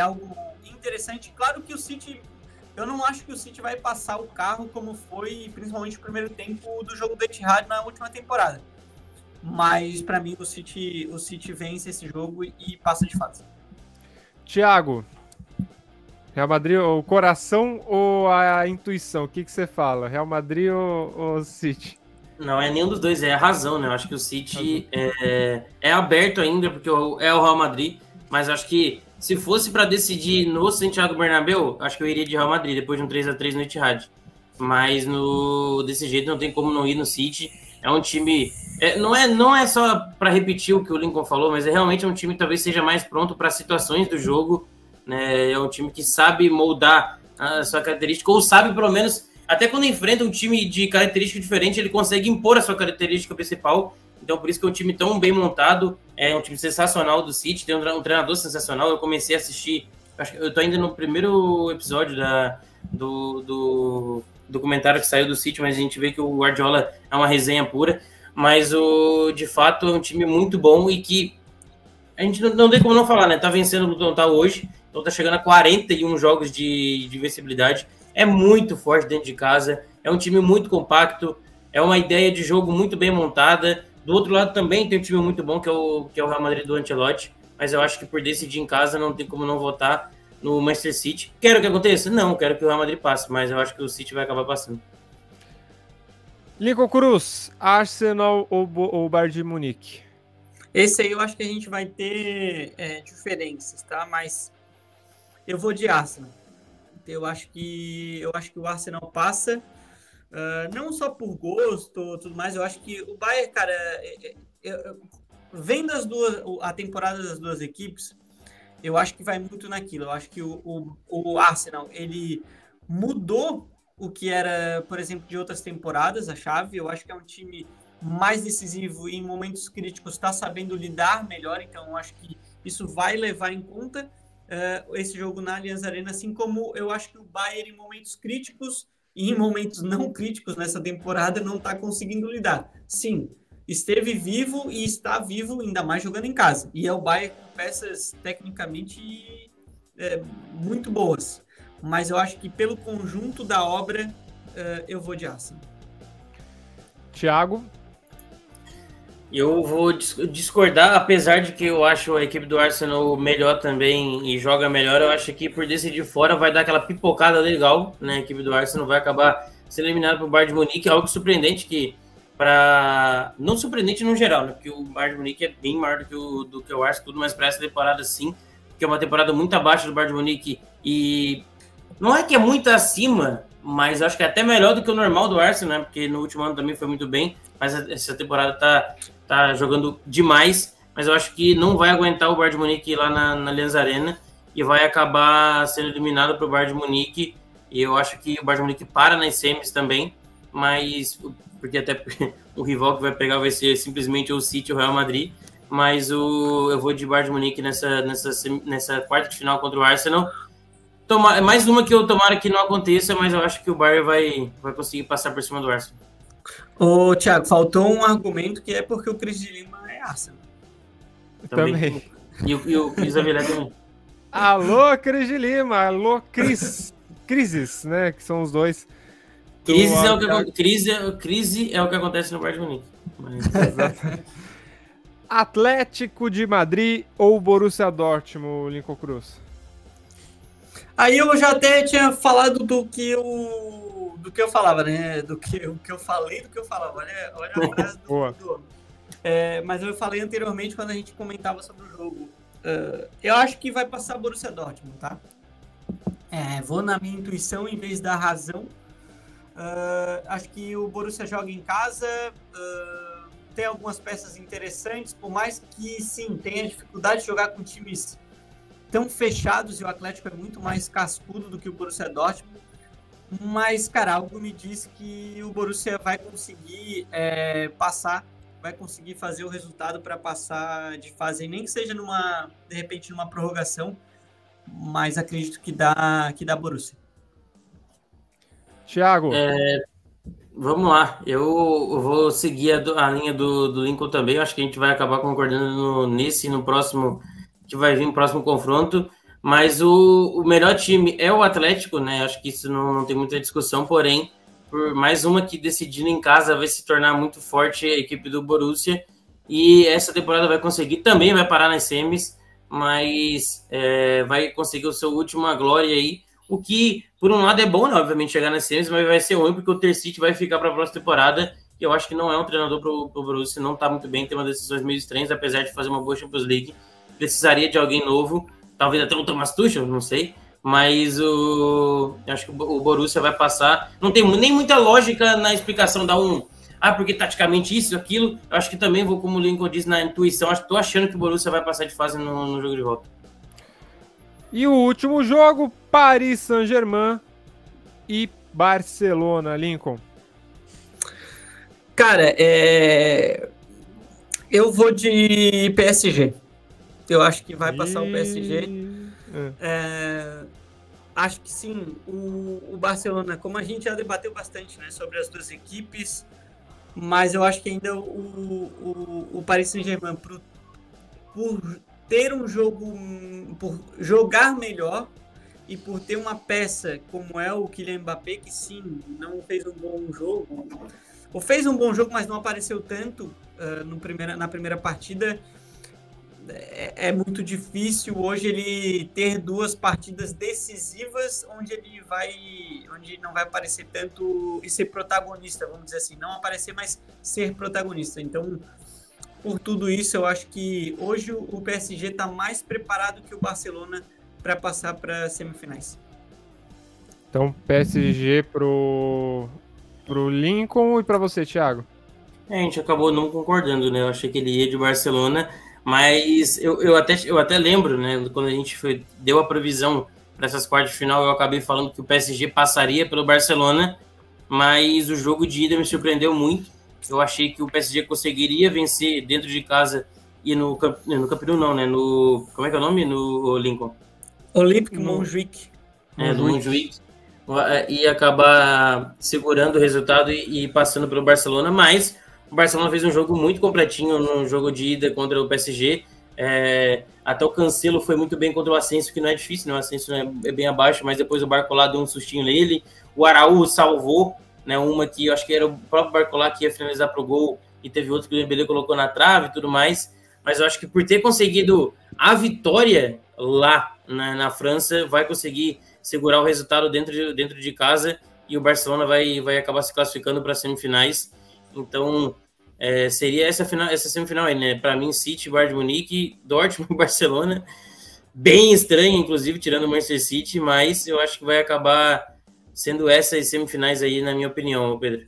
algo interessante. Claro que o City... eu não acho que o City vai passar o carro como foi, principalmente no primeiro tempo do jogo do Etihad na última temporada. Mas, para mim, o City vence esse jogo e passa de fase. Thiago, Real Madrid, o coração ou a intuição? O que você fala? Real Madrid ou City? Não, é nenhum dos dois, é a razão, né? Eu acho que o City é aberto ainda, porque é o Real Madrid, mas acho que se fosse para decidir no Santiago Bernabéu, acho que eu iria de Real Madrid, depois de um 3-3 no Etihad. Mas desse jeito não tem como não ir no City. É um time... não é só para repetir o que o Lincoln falou, mas realmente um time que talvez seja mais pronto para situações do jogo. Né? É um time que sabe moldar a sua característica, ou sabe pelo menos... até quando enfrenta um time de característica diferente, ele consegue impor a sua característica principal. Então, por isso que é um time tão bem montado, é um time sensacional do City, tem um treinador sensacional. Eu comecei a assistir, eu tô ainda no primeiro episódio do documentário que saiu do City, mas a gente vê que o Guardiola é uma resenha pura. Mas, de fato, é um time muito bom e que a gente não tem como não falar, né? Tá vencendo no total hoje, então tá chegando a 41 jogos de vencibilidade. É muito forte dentro de casa, é um time muito compacto, é uma ideia de jogo muito bem montada. Do outro lado também tem um time muito bom, que é o Real Madrid do Ancelotti, mas eu acho que por decidir em casa não tem como não votar no Manchester City. Quero que aconteça? Não, quero que o Real Madrid passe, mas eu acho que o City vai acabar passando. Lincoln Cruz, Arsenal ou Bayern de Munique? Esse aí eu acho que a gente vai ter diferenças, tá? Mas eu vou de Arsenal. Eu acho que o Arsenal passa, não só por gosto, tudo mais. Eu acho que o Bayern, cara, vendo a temporada das duas equipes, eu acho que vai muito naquilo. Eu acho que o Arsenal, ele mudou o que era, por exemplo, de outras temporadas, a chave. Eu acho que é um time mais decisivo e em momentos críticos está sabendo lidar melhor. Então, eu acho que isso vai levar em conta esse jogo na Allianz Arena, assim como eu acho que o Bayern em momentos críticos e em momentos não críticos nessa temporada não está conseguindo lidar. Sim, esteve vivo e está vivo, ainda mais jogando em casa. E é o Bayern com peças tecnicamente muito boas. Mas eu acho que pelo conjunto da obra, eu vou de Arsenal. Thiago? Eu vou discordar, apesar de que eu acho a equipe do Arsenal melhor também e joga melhor. Eu acho que por decidir fora vai dar aquela pipocada legal, né? A equipe do Arsenal vai acabar sendo eliminada pelo Bayern de Munique, algo surpreendente não surpreendente no geral, né? Porque o Bayern de Munique é bem maior do que o Arsenal, tudo, mas para essa temporada sim, porque é uma temporada muito abaixo do Bayern de Munique e não é que é muito acima, mas acho que é até melhor do que o normal do Arsenal, né? Porque no último ano também foi muito bem, mas essa temporada tá jogando demais, mas eu acho que não vai aguentar o Bayern de Munique lá na Allianz Arena e vai acabar sendo eliminado pro Bayern de Munique. E eu acho que o Bayern de Munique para nas semis também, mas porque até o rival que vai pegar vai ser simplesmente o City ou o Real Madrid, mas eu vou de Bayern de Munique nessa quarta de final contra o Arsenal. Mais uma que eu tomara que não aconteça, mas eu acho que o Bayern vai conseguir passar por cima do Arsenal. Ô, Thiago, faltou um argumento que é porque o Cris de Lima é Arsenal. Também. E o Cris Avilés também. Alô, Cris de Lima. Alô, Crises, né? Que são os dois. Crise é o que acontece no Bayern de Munique. Exatamente. Atlético de Madrid ou Borussia Dortmund, Lincoln Cruz? Aí eu já até tinha falado do que eu falava, né? Do que eu falei, do que eu falava. Olha a frase do homem. Mas eu falei anteriormente quando a gente comentava sobre o jogo. Eu acho que vai passar Borussia Dortmund, tá? Vou na minha intuição em vez da razão. Acho que o Borussia joga em casa, tem algumas peças interessantes, por mais que, sim, tenha dificuldade de jogar com times tão fechados, e o Atlético é muito mais cascudo do que o Borussia Dortmund, mas, cara, algo me diz que o Borussia vai conseguir passar, vai conseguir fazer o resultado para passar de fase, nem que seja de repente numa prorrogação, mas acredito que dá Borussia. Thiago. Vamos lá, eu vou seguir a linha do Lincoln também. Eu acho que a gente vai acabar concordando no próximo, que vai vir no próximo confronto. Mas o melhor time é o Atlético, né? Acho que isso não tem muita discussão. Porém, por mais uma que decidindo em casa vai se tornar muito forte a equipe do Borussia. E essa temporada também vai parar nas semis, mas vai conseguir o seu última glória aí. O que, por um lado, é bom, né, obviamente, chegar nas semis, mas vai ser ruim porque o Ter City vai ficar para a próxima temporada. E eu acho que não é um treinador para o Borussia, não está muito bem, tem uma decisões meio estranhas, apesar de fazer uma boa Champions League. Precisaria de alguém novo, talvez até o Thomas Tuchel, não sei. Mas eu acho que o Borussia vai passar. Não tem nem muita lógica na explicação porque taticamente isso, aquilo. Eu acho que também vou, como o Lincoln disse, na intuição. Estou achando que o Borussia vai passar de fase no jogo de volta. E o último jogo, Paris Saint-Germain e Barcelona, Lincoln. Cara, eu vou de PSG. Eu acho que vai passar o PSG. Acho que sim, o Barcelona, como a gente já debateu bastante, né, sobre as duas equipes, mas eu acho que ainda o Paris Saint-Germain, por ter um jogo, por jogar melhor e por ter uma peça como é o Kylian Mbappé, que sim, não fez um bom jogo, ou fez um bom jogo, mas não apareceu tanto na primeira partida, é muito difícil hoje ele ter duas partidas decisivas onde não vai aparecer tanto e ser protagonista, vamos dizer assim, não aparecer, mas ser protagonista. Então, por tudo isso, eu acho que hoje o PSG está mais preparado que o Barcelona para passar para semifinais. Então, PSG pro Lincoln e para você, Thiago? A gente acabou não concordando, né? Eu achei que ele ia de Barcelona, mas eu até lembro, né? Quando a gente deu a previsão para essas quartas de final, eu acabei falando que o PSG passaria pelo Barcelona, mas o jogo de ida me surpreendeu muito. Eu achei que o PSG conseguiria vencer dentro de casa e no Camp Nou não, né? Como é que é o nome? No Lincoln? Olympique Montjuic. Do Montjuic. E acabar segurando o resultado e passando pelo Barcelona, mas o Barcelona fez um jogo muito completinho no jogo de ida contra o PSG. Até o Cancelo foi muito bem contra o Asensio, que não é difícil, né? O Asensio é bem abaixo, mas depois o Barcola deu um sustinho nele. O Araújo salvou, né? Uma que eu acho que era o próprio Barcola que ia finalizar para o gol, e teve outro que o Dembélé colocou na trave e tudo mais. Mas eu acho que por ter conseguido a vitória lá na França, vai conseguir segurar o resultado dentro de casa, e o Barcelona vai acabar se classificando para as semifinais. Então, seria essa semifinal aí, né? Para mim, City, Bayern de Munique, Dortmund, Barcelona. Bem estranho, inclusive, tirando o Manchester City, mas eu acho que vai acabar sendo essas semifinais aí, na minha opinião, Pedro.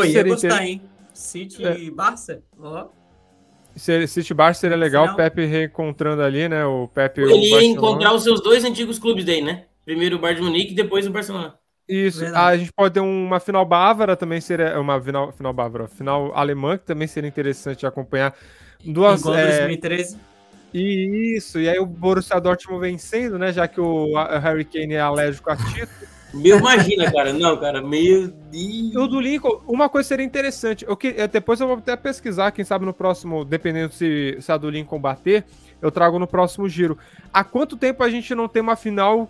Ia gostar, hein? City e Barça? Ó. City Barça seria legal, o Pepe reencontrando ali, né? O Pepe ele ia encontrar os seus dois antigos clubes daí, né? Primeiro o Bayern de Munique e depois o Barcelona. Isso, a gente pode ter uma final bávara, também seria uma final bávara, final alemã, que também seria interessante de acompanhar. Igual 2013. Isso, e aí o Borussia Dortmund vencendo, né, já que o Harry Kane é alérgico a título. Imagina, cara, não, cara, meu Deus. O do Lincoln, uma coisa seria interessante, depois eu vou até pesquisar, quem sabe no próximo, dependendo se a do Lincoln bater, eu trago no próximo giro. Há quanto tempo a gente não tem uma final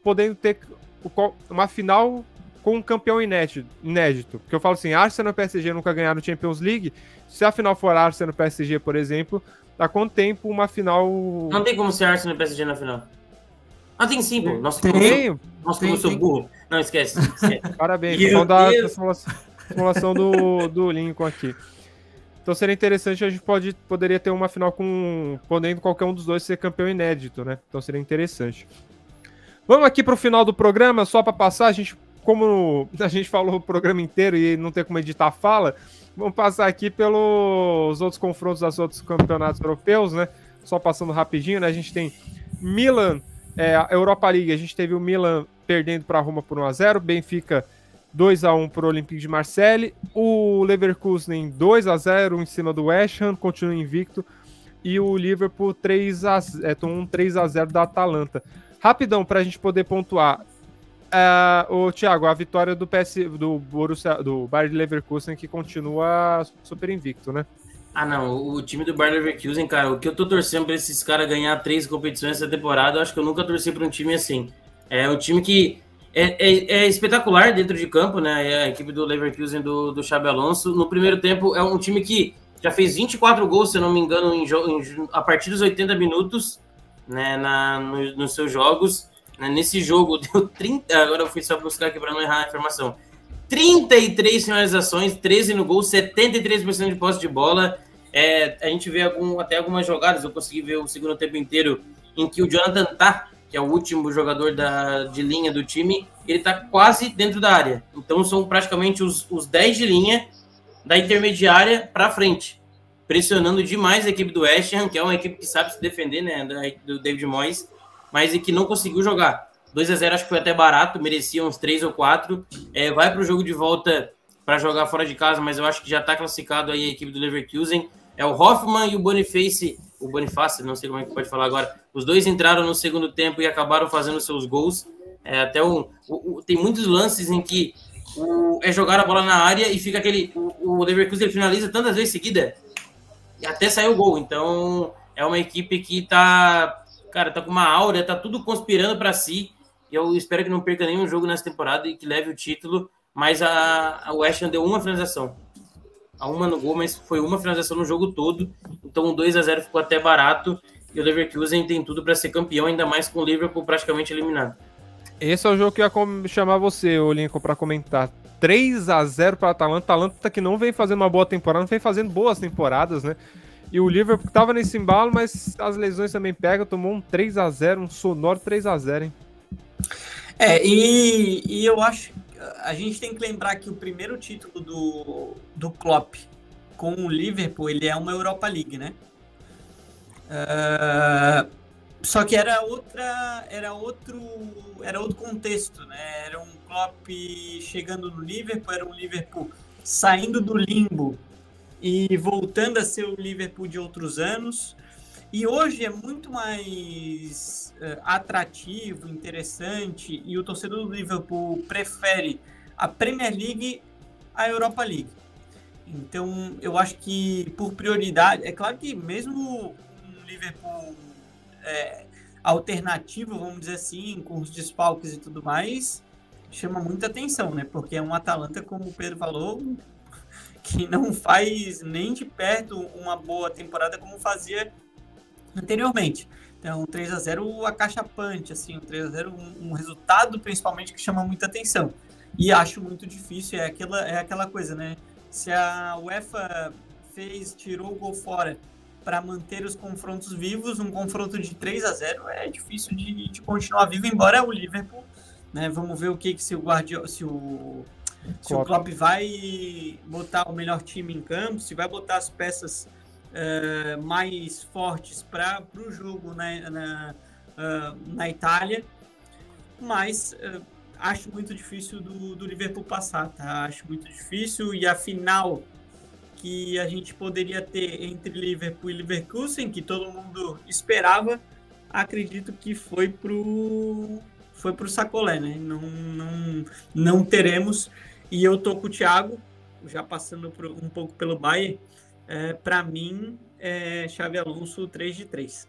podendo ter uma final com um campeão inédito? Porque eu falo assim, Arsenal e PSG nunca ganharam Champions League, se a final for Arsenal e PSG, por exemplo, há quanto tempo uma final... Não tem como ser Arsenal e PSG na final. Ah, tem sim, pô. Nossa, como eu sou burro. Não, esquece. Parabéns, vamos dar a simulação do Lincoln aqui. Então seria interessante, a gente poderia ter uma final podendo qualquer um dos dois ser campeão inédito, né? Então seria interessante. Vamos aqui para o final do programa, só para passar, como a gente falou o programa inteiro e não tem como editar a fala, vamos passar aqui pelos outros confrontos dos outros campeonatos europeus, né? Só passando rapidinho, né? A gente tem Milan, Europa League, a gente teve o Milan perdendo para a Roma por 1-0, Benfica 2-1 para o Olympique de Marseille, o Leverkusen 2-0 em cima do West Ham, continua invicto, e o Liverpool 3-0 da Atalanta. Rapidão, para a gente poder pontuar, Thiago, a vitória do Bayer Leverkusen, que continua super invicto, né? Ah, não, o time do Bayer Leverkusen, cara, o que eu tô torcendo pra esses caras ganhar 3 competições essa temporada, eu acho que eu nunca torci pra um time assim. É um time que é espetacular dentro de campo, né? É a equipe do Leverkusen do Xabi Alonso. No primeiro tempo, é um time que já fez 24 gols, se eu não me engano, a partir dos 80 minutos, né, nos seus jogos. Nesse jogo, deu 30... Agora eu fui só buscar aqui pra não errar a informação. 33 finalizações, 13 no gol, 73% de posse de bola. A gente vê até algumas jogadas, eu consegui ver o segundo tempo inteiro, em que o Jonathan Tah, que é o último jogador de linha do time, ele tá quase dentro da área. Então são praticamente os 10 de linha da intermediária para frente, pressionando demais a equipe do West Ham, que é uma equipe que sabe se defender, né, do David Moyes, mas que não conseguiu jogar. 2-0 acho que foi até barato, merecia uns 3 ou 4. Vai para o jogo de volta para jogar fora de casa, mas eu acho que já está classificado aí a equipe do Leverkusen. É o Hoffmann e o Boniface, não sei como é que pode falar agora. Os dois entraram no segundo tempo e acabaram fazendo seus gols. Tem muitos lances em que jogar a bola na área e fica o Leverkusen finaliza tantas vezes seguida e até saiu o gol. Então é uma equipe que tá com uma aura, tá tudo conspirando para si. Eu espero que não perca nenhum jogo nessa temporada e que leve o título, mas a West Ham deu uma finalização. Uma no gol, mas foi uma finalização no jogo todo. Então o 2-0 ficou até barato e o Leverkusen tem tudo para ser campeão, ainda mais com o Liverpool praticamente eliminado. Esse é o jogo que eu ia chamar você, Lincoln, para comentar. 3-0 para a Atalanta que não vem fazendo uma boa temporada, não vem fazendo boas temporadas, né? E o Liverpool estava nesse embalo, mas as lesões também pegam, tomou um 3-0, um sonoro 3-0, hein? E eu acho que a gente tem que lembrar que o primeiro título do Klopp com o Liverpool, ele é uma Europa League, né? Só que era outro contexto, né? Era um Klopp chegando no Liverpool, era um Liverpool saindo do limbo e voltando a ser o Liverpool de outros anos. E hoje é muito mais atrativo, interessante, e o torcedor do Liverpool prefere a Premier League à Europa League. Então, eu acho que por prioridade, é claro que mesmo um Liverpool alternativo, vamos dizer assim, com os desfalques e tudo mais, chama muita atenção, né? Porque é um Atalanta, como o Pedro falou, que não faz nem de perto uma boa temporada como fazia anteriormente. Então, 3-0 acachapante, assim, 3-0 um resultado principalmente que chama muita atenção. E acho muito difícil, é aquela coisa, né? Se a UEFA tirou o gol fora para manter os confrontos vivos, um confronto de 3-0 é difícil de continuar vivo, embora o Liverpool, né? Vamos ver se o Klopp vai botar o melhor time em campo, se vai botar as peças mais fortes para o jogo na Itália. mas acho muito difícil do Liverpool passar, tá? Acho muito difícil, e a final que a gente poderia ter entre Liverpool e Leverkusen, que todo mundo esperava, acredito que foi pro sacolé, né? Não teremos, e eu tô com o Thiago, já passando um pouco pelo Bayern. Para mim, Xabi Alonso 3-3.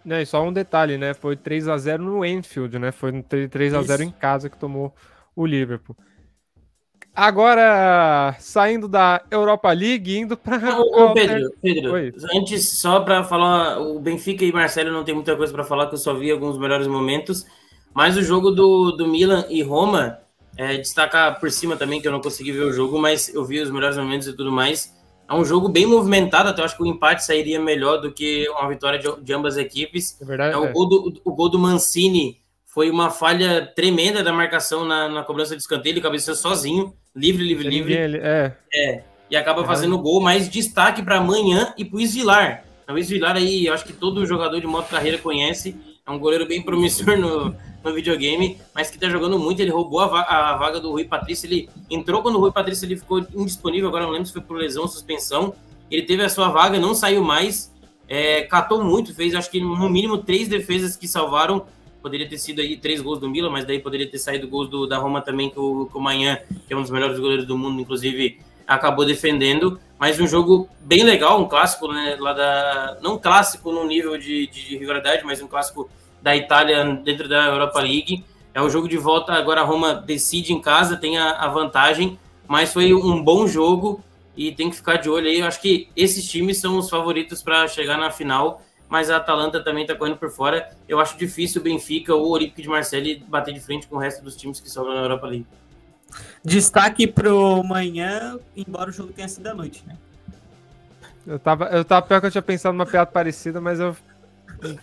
Não, e só um detalhe, né? Foi 3-0 no Anfield, né? Foi 3-0 em casa que tomou o Liverpool. Agora, saindo da Europa League, indo para... Pedro, antes, só para falar, o Benfica e Marcelo não tem muita coisa para falar, que eu só vi alguns melhores momentos, mas o jogo do Milan e Roma, destacar por cima também, que eu não consegui ver o jogo, mas eu vi os melhores momentos e tudo mais. É um jogo bem movimentado, até eu acho que o empate sairia melhor do que uma vitória de ambas as equipes. É verdade, o gol do Mancini foi uma falha tremenda da marcação na cobrança de escanteio, ele cabeceou sozinho, livre. E acaba fazendo o gol, mas destaque para amanhã e para o Isvilar. O Isvilar aí, eu acho que todo jogador de moto carreira conhece, é um goleiro bem promissor no videogame, mas que tá jogando muito. Ele roubou a vaga do Rui Patrício, ele entrou quando o Rui Patrício ele ficou indisponível, agora não lembro se foi por lesão ou suspensão, ele teve a sua vaga, não saiu mais, catou muito, fez acho que no mínimo 3 defesas que salvaram. Poderia ter sido aí 3 gols do Milan, mas daí poderia ter saído gols da Roma também, que o Maignan, que é um dos melhores goleiros do mundo, inclusive, acabou defendendo. Mas um jogo bem legal, um clássico, né, não clássico no nível de rivalidade, mas um clássico da Itália dentro da Europa League. É o jogo de volta, agora a Roma decide em casa, tem a vantagem, mas foi um bom jogo e tem que ficar de olho aí. Eu acho que esses times são os favoritos para chegar na final, mas a Atalanta também está correndo por fora. Eu acho difícil o Benfica ou o Olympique de Marseille bater de frente com o resto dos times que sobram na Europa League. Destaque pro manhã, embora o jogo tenha sido à noite, né? Eu tava pior que eu tinha pensado numa piada parecida, mas eu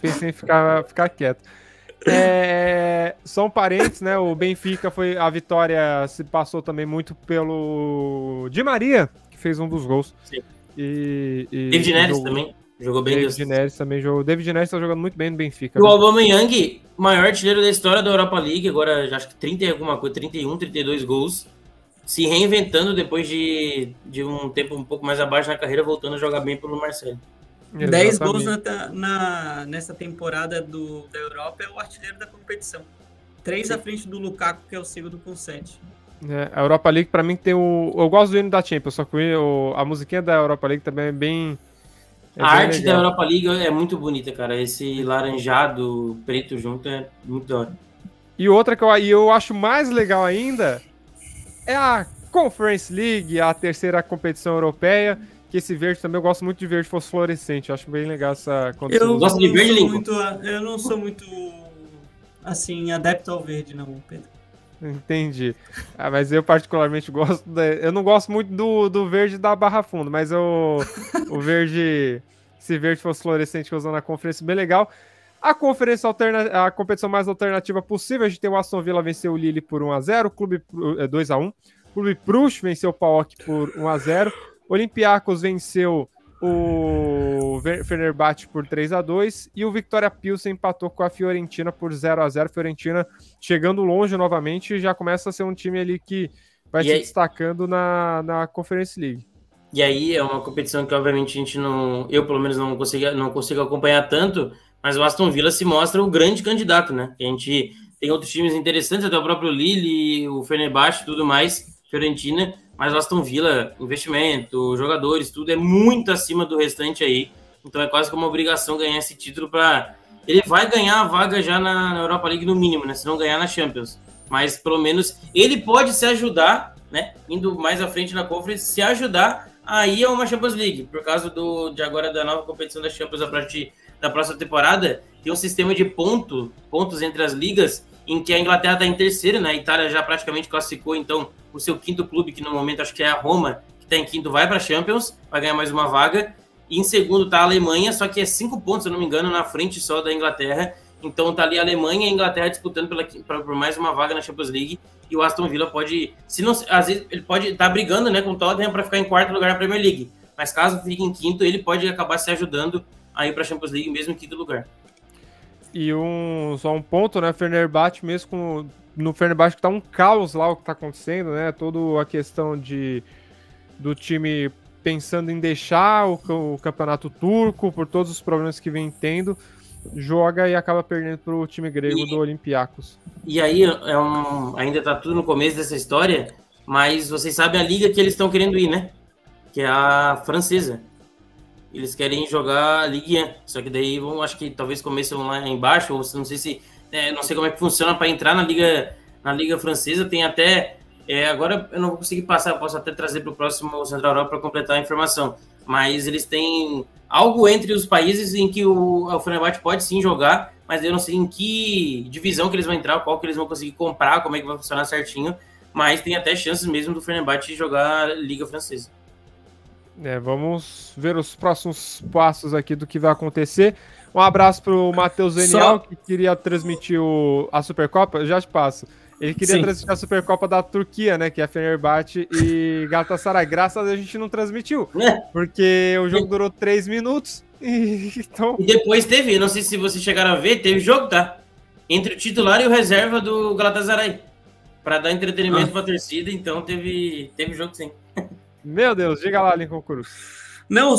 pensei em ficar quieto. Só um parênteses, né? O Benfica a vitória se passou também muito pelo Di Maria, que fez um dos gols. Sim. E David Neres também jogou bem. David Neres também jogou. David Neres tá jogando muito bem no Benfica. O Aubameyang, maior artilheiro da história da Europa League, agora já acho que 30 e alguma coisa, 31, 32 gols, se reinventando depois de um tempo um pouco mais abaixo na carreira, voltando a jogar bem pelo Marseille. 10 gols nessa temporada da Europa, é o artilheiro da competição. 3 à frente do Lukaku, que é o segundo com 7. A Europa League, pra mim, tem eu gosto do hino da Champions, só que a musiquinha da Europa League também é bem... A arte legal. Da Europa League é muito bonita, cara. Esse laranjado, preto junto é muito da hora. E outra que eu acho mais legal ainda é a Conference League, a terceira competição europeia, que esse verde também, eu gosto muito de verde fosforescente. Eu acho bem legal essa condição. Eu gosto de verde, eu não sou muito, assim, adepto ao verde, não, Pedro. Entendi. Mas eu particularmente gosto... Eu não gosto muito do verde da Barra Funda, mas o verde... Esse verde fosforescente que eu uso na conferência, bem legal. A competição mais alternativa possível, a gente tem o Aston Villa venceu o Lille por 1-0, Clube 2-1. Clube Bruges venceu o PAOK por 1-0. Olympiacos venceu o Fenerbahçe por 3-2 e o Victoria Pilsen empatou com a Fiorentina por 0-0. Fiorentina chegando longe novamente, já começa a ser um time ali que vai se destacando na Conference League. E aí é uma competição que obviamente a gente eu pelo menos não consigo acompanhar tanto, mas o Aston Villa se mostra o grande candidato, né? A gente tem outros times interessantes, até o próprio Lille, o Fenerbahçe e tudo mais, Fiorentina, mas o Aston Villa, investimento, jogadores, tudo é muito acima do restante aí. Então é quase como uma obrigação ganhar esse título para... Ele vai ganhar a vaga já na Europa League no mínimo, né? Se não ganhar na Champions. Mas pelo menos ele pode se ajudar, né? Indo mais à frente na Conference, se ajudar aí é uma Champions League. Por causa de agora da nova competição da Champions a partir da próxima temporada, tem um sistema de pontos entre as ligas, em que a Inglaterra está em terceiro, né? A Itália já praticamente classificou, então, o seu quinto clube, que no momento acho que é a Roma, que está em quinto, vai para a Champions, vai ganhar mais uma vaga. E em segundo está a Alemanha, só que é 5 pontos, se eu não me engano, na frente só da Inglaterra. Então está ali a Alemanha e a Inglaterra disputando por mais uma vaga na Champions League. E o Aston Villa pode, às vezes, ele pode estar brigando, né, com o Tottenham para ficar em quarto lugar na Premier League. Mas caso fique em quinto, ele pode acabar se ajudando a ir para a Champions League mesmo em quinto lugar. E só um ponto, né? Fenerbahçe mesmo no Fenerbahçe que tá um caos lá o que tá acontecendo, né? Toda a questão do time pensando em deixar o campeonato turco por todos os problemas que vem tendo, joga e acaba perdendo pro time grego do Olympiacos. E aí ainda tá tudo no começo dessa história, mas vocês sabem a liga que eles estão querendo ir, né? Que é a francesa. Eles querem jogar a Ligue 1, só que daí acho que talvez comecem lá embaixo, ou não sei se, não sei como é que funciona para entrar na liga francesa. Tem até, agora eu não vou conseguir passar, posso até trazer para o próximo Central Europa para completar a informação, mas eles têm algo entre os países em que o Fenerbahçe pode sim jogar, mas eu não sei em que divisão que eles vão entrar, qual que eles vão conseguir comprar, como é que vai funcionar certinho, mas tem até chances mesmo do Fenerbahçe jogar a Liga Francesa. Vamos ver os próximos passos aqui do que vai acontecer. Um abraço pro Matheus Venial, que queria transmitir a Supercopa. Já te passo. Ele queria transmitir a Supercopa da Turquia, né? Que é Fenerbahçe e Galatasaray. Graças a Deus a gente não transmitiu. Porque o jogo durou 3 minutos. Então... E depois teve, não sei se vocês chegaram a ver, teve jogo, tá? Entre o titular e o reserva do Galatasaray. Para dar entretenimento pra torcida, então teve jogo sim. Meu Deus, diga lá, Lincoln Cruz. Não,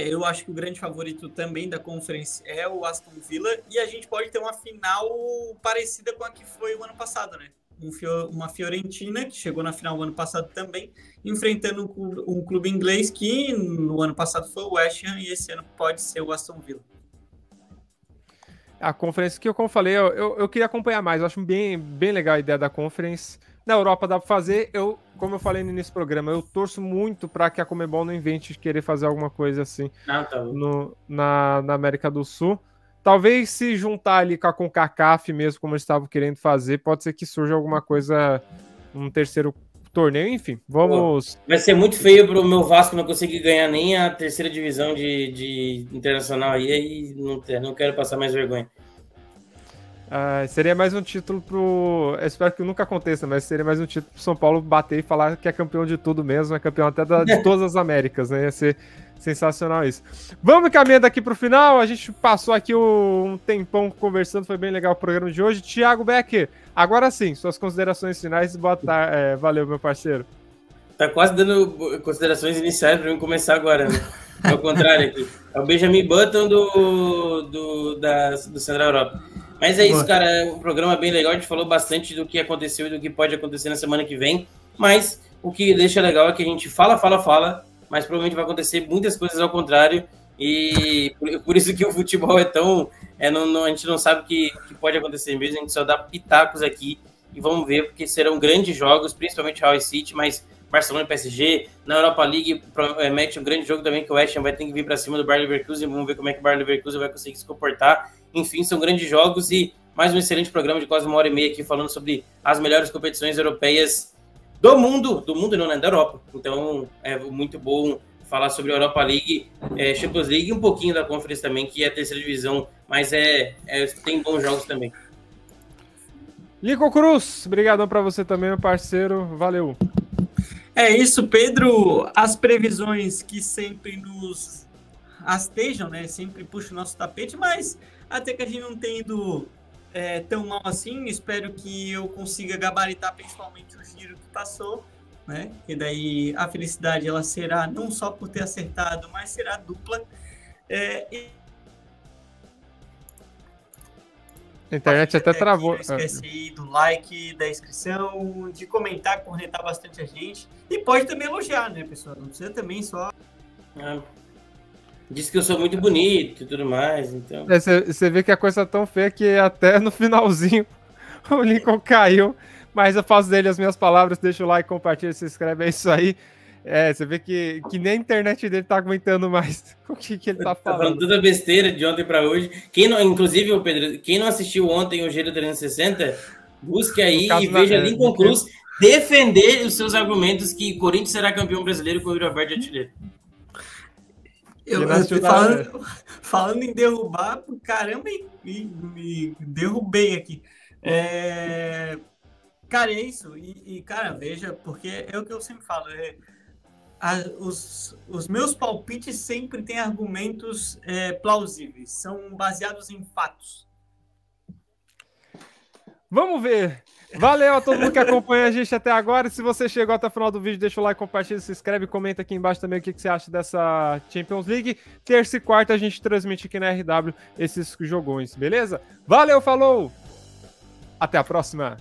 eu acho que o grande favorito também da Conference é o Aston Villa, e a gente pode ter uma final parecida com a que foi o ano passado, né? Uma Fiorentina, que chegou na final o ano passado também, enfrentando um clube inglês que no ano passado foi o West Ham, e esse ano pode ser o Aston Villa. A Conference, que como eu falei, eu queria acompanhar mais, eu acho bem legal a ideia da Conference. Na Europa dá para fazer, como eu falei no início do programa, eu torço muito para que a Conmebol não invente de querer fazer alguma coisa assim na América do Sul. Talvez se juntar ali com a CONCACAF mesmo, como eles estavam querendo fazer, pode ser que surja alguma coisa, um terceiro torneio, enfim, vamos... Vai ser muito feio pro meu Vasco não conseguir ganhar nem a terceira divisão de internacional aí não quero passar mais vergonha. Seria mais um título eu espero que nunca aconteça, mas seria mais um título pro São Paulo bater e falar que é campeão de tudo mesmo, é campeão até de todas as Américas, né? Ia ser sensacional isso. Vamos caminhando aqui pro final, a gente passou aqui um tempão conversando, foi bem legal o programa de hoje. Thiago Becker, agora sim, suas considerações finais, boa tarde, valeu, meu parceiro. Tá quase dando considerações iniciais para mim começar agora, né? Ao contrário aqui. É o Benjamin Button do Central Europa. Mas é isso, cara, um programa bem legal, a gente falou bastante do que aconteceu e do que pode acontecer na semana que vem, mas o que deixa legal é que a gente fala, mas provavelmente vai acontecer muitas coisas ao contrário, e por isso que o futebol é tão... a gente não sabe o que pode acontecer mesmo, a gente só dá pitacos aqui, e vamos ver, porque serão grandes jogos, principalmente Real e City, mas Barcelona e PSG, na Europa League mete um grande jogo também, que o West Ham vai ter que vir para cima do Bayer Leverkusen, vamos ver como é que o Bayer Leverkusen vai conseguir se comportar. Enfim, são grandes jogos e mais um excelente programa de quase 1h30 aqui falando sobre as melhores competições europeias do mundo não, né, da Europa. Então é muito bom falar sobre a Europa League, Champions League e um pouquinho da Conference também, que é a terceira divisão, mas tem bons jogos também. Lincoln Cruz, obrigadão para você também, meu parceiro, valeu. É isso, Pedro. As previsões que sempre nos astejam, né? Sempre puxam o nosso tapete, mas até que a gente não tenha ido tão mal assim, espero que eu consiga gabaritar principalmente o giro que passou, né? E daí a felicidade ela será não só por ter acertado, mas será dupla. A internet até travou. Não esquece aí do like, da inscrição, de comentar, cornetar bastante a gente. E pode também elogiar, né, pessoal? Não precisa também só... Diz que eu sou muito bonito e tudo mais, então... Você vê que a coisa tá tão feia que até no finalzinho o Lincoln caiu. Mas eu faço dele as minhas palavras, deixa o like, compartilha, se inscreve, é isso aí. Você vê que nem a internet dele tá aguentando mais o que ele tá falando. Falando toda besteira de ontem para hoje. Inclusive, Pedro, quem não assistiu ontem o Giro 360, busque aí e veja Lincoln Cruz defender os seus argumentos que o Corinthians será campeão brasileiro com o Yuri Alberto de artilheiro. Falando em derrubar, caramba, me derrubei aqui. Cara, é isso. E, cara, veja, porque é o que eu sempre falo. Os meus palpites sempre têm argumentos plausíveis, são baseados em fatos. Vamos ver. Valeu a todo mundo que acompanha a gente até agora. Se você chegou até o final do vídeo, deixa o like, compartilha, se inscreve, comenta aqui embaixo também o que você acha dessa Champions League. Terça e quarta a gente transmite aqui na RW esses jogões, beleza? Valeu, falou! Até a próxima!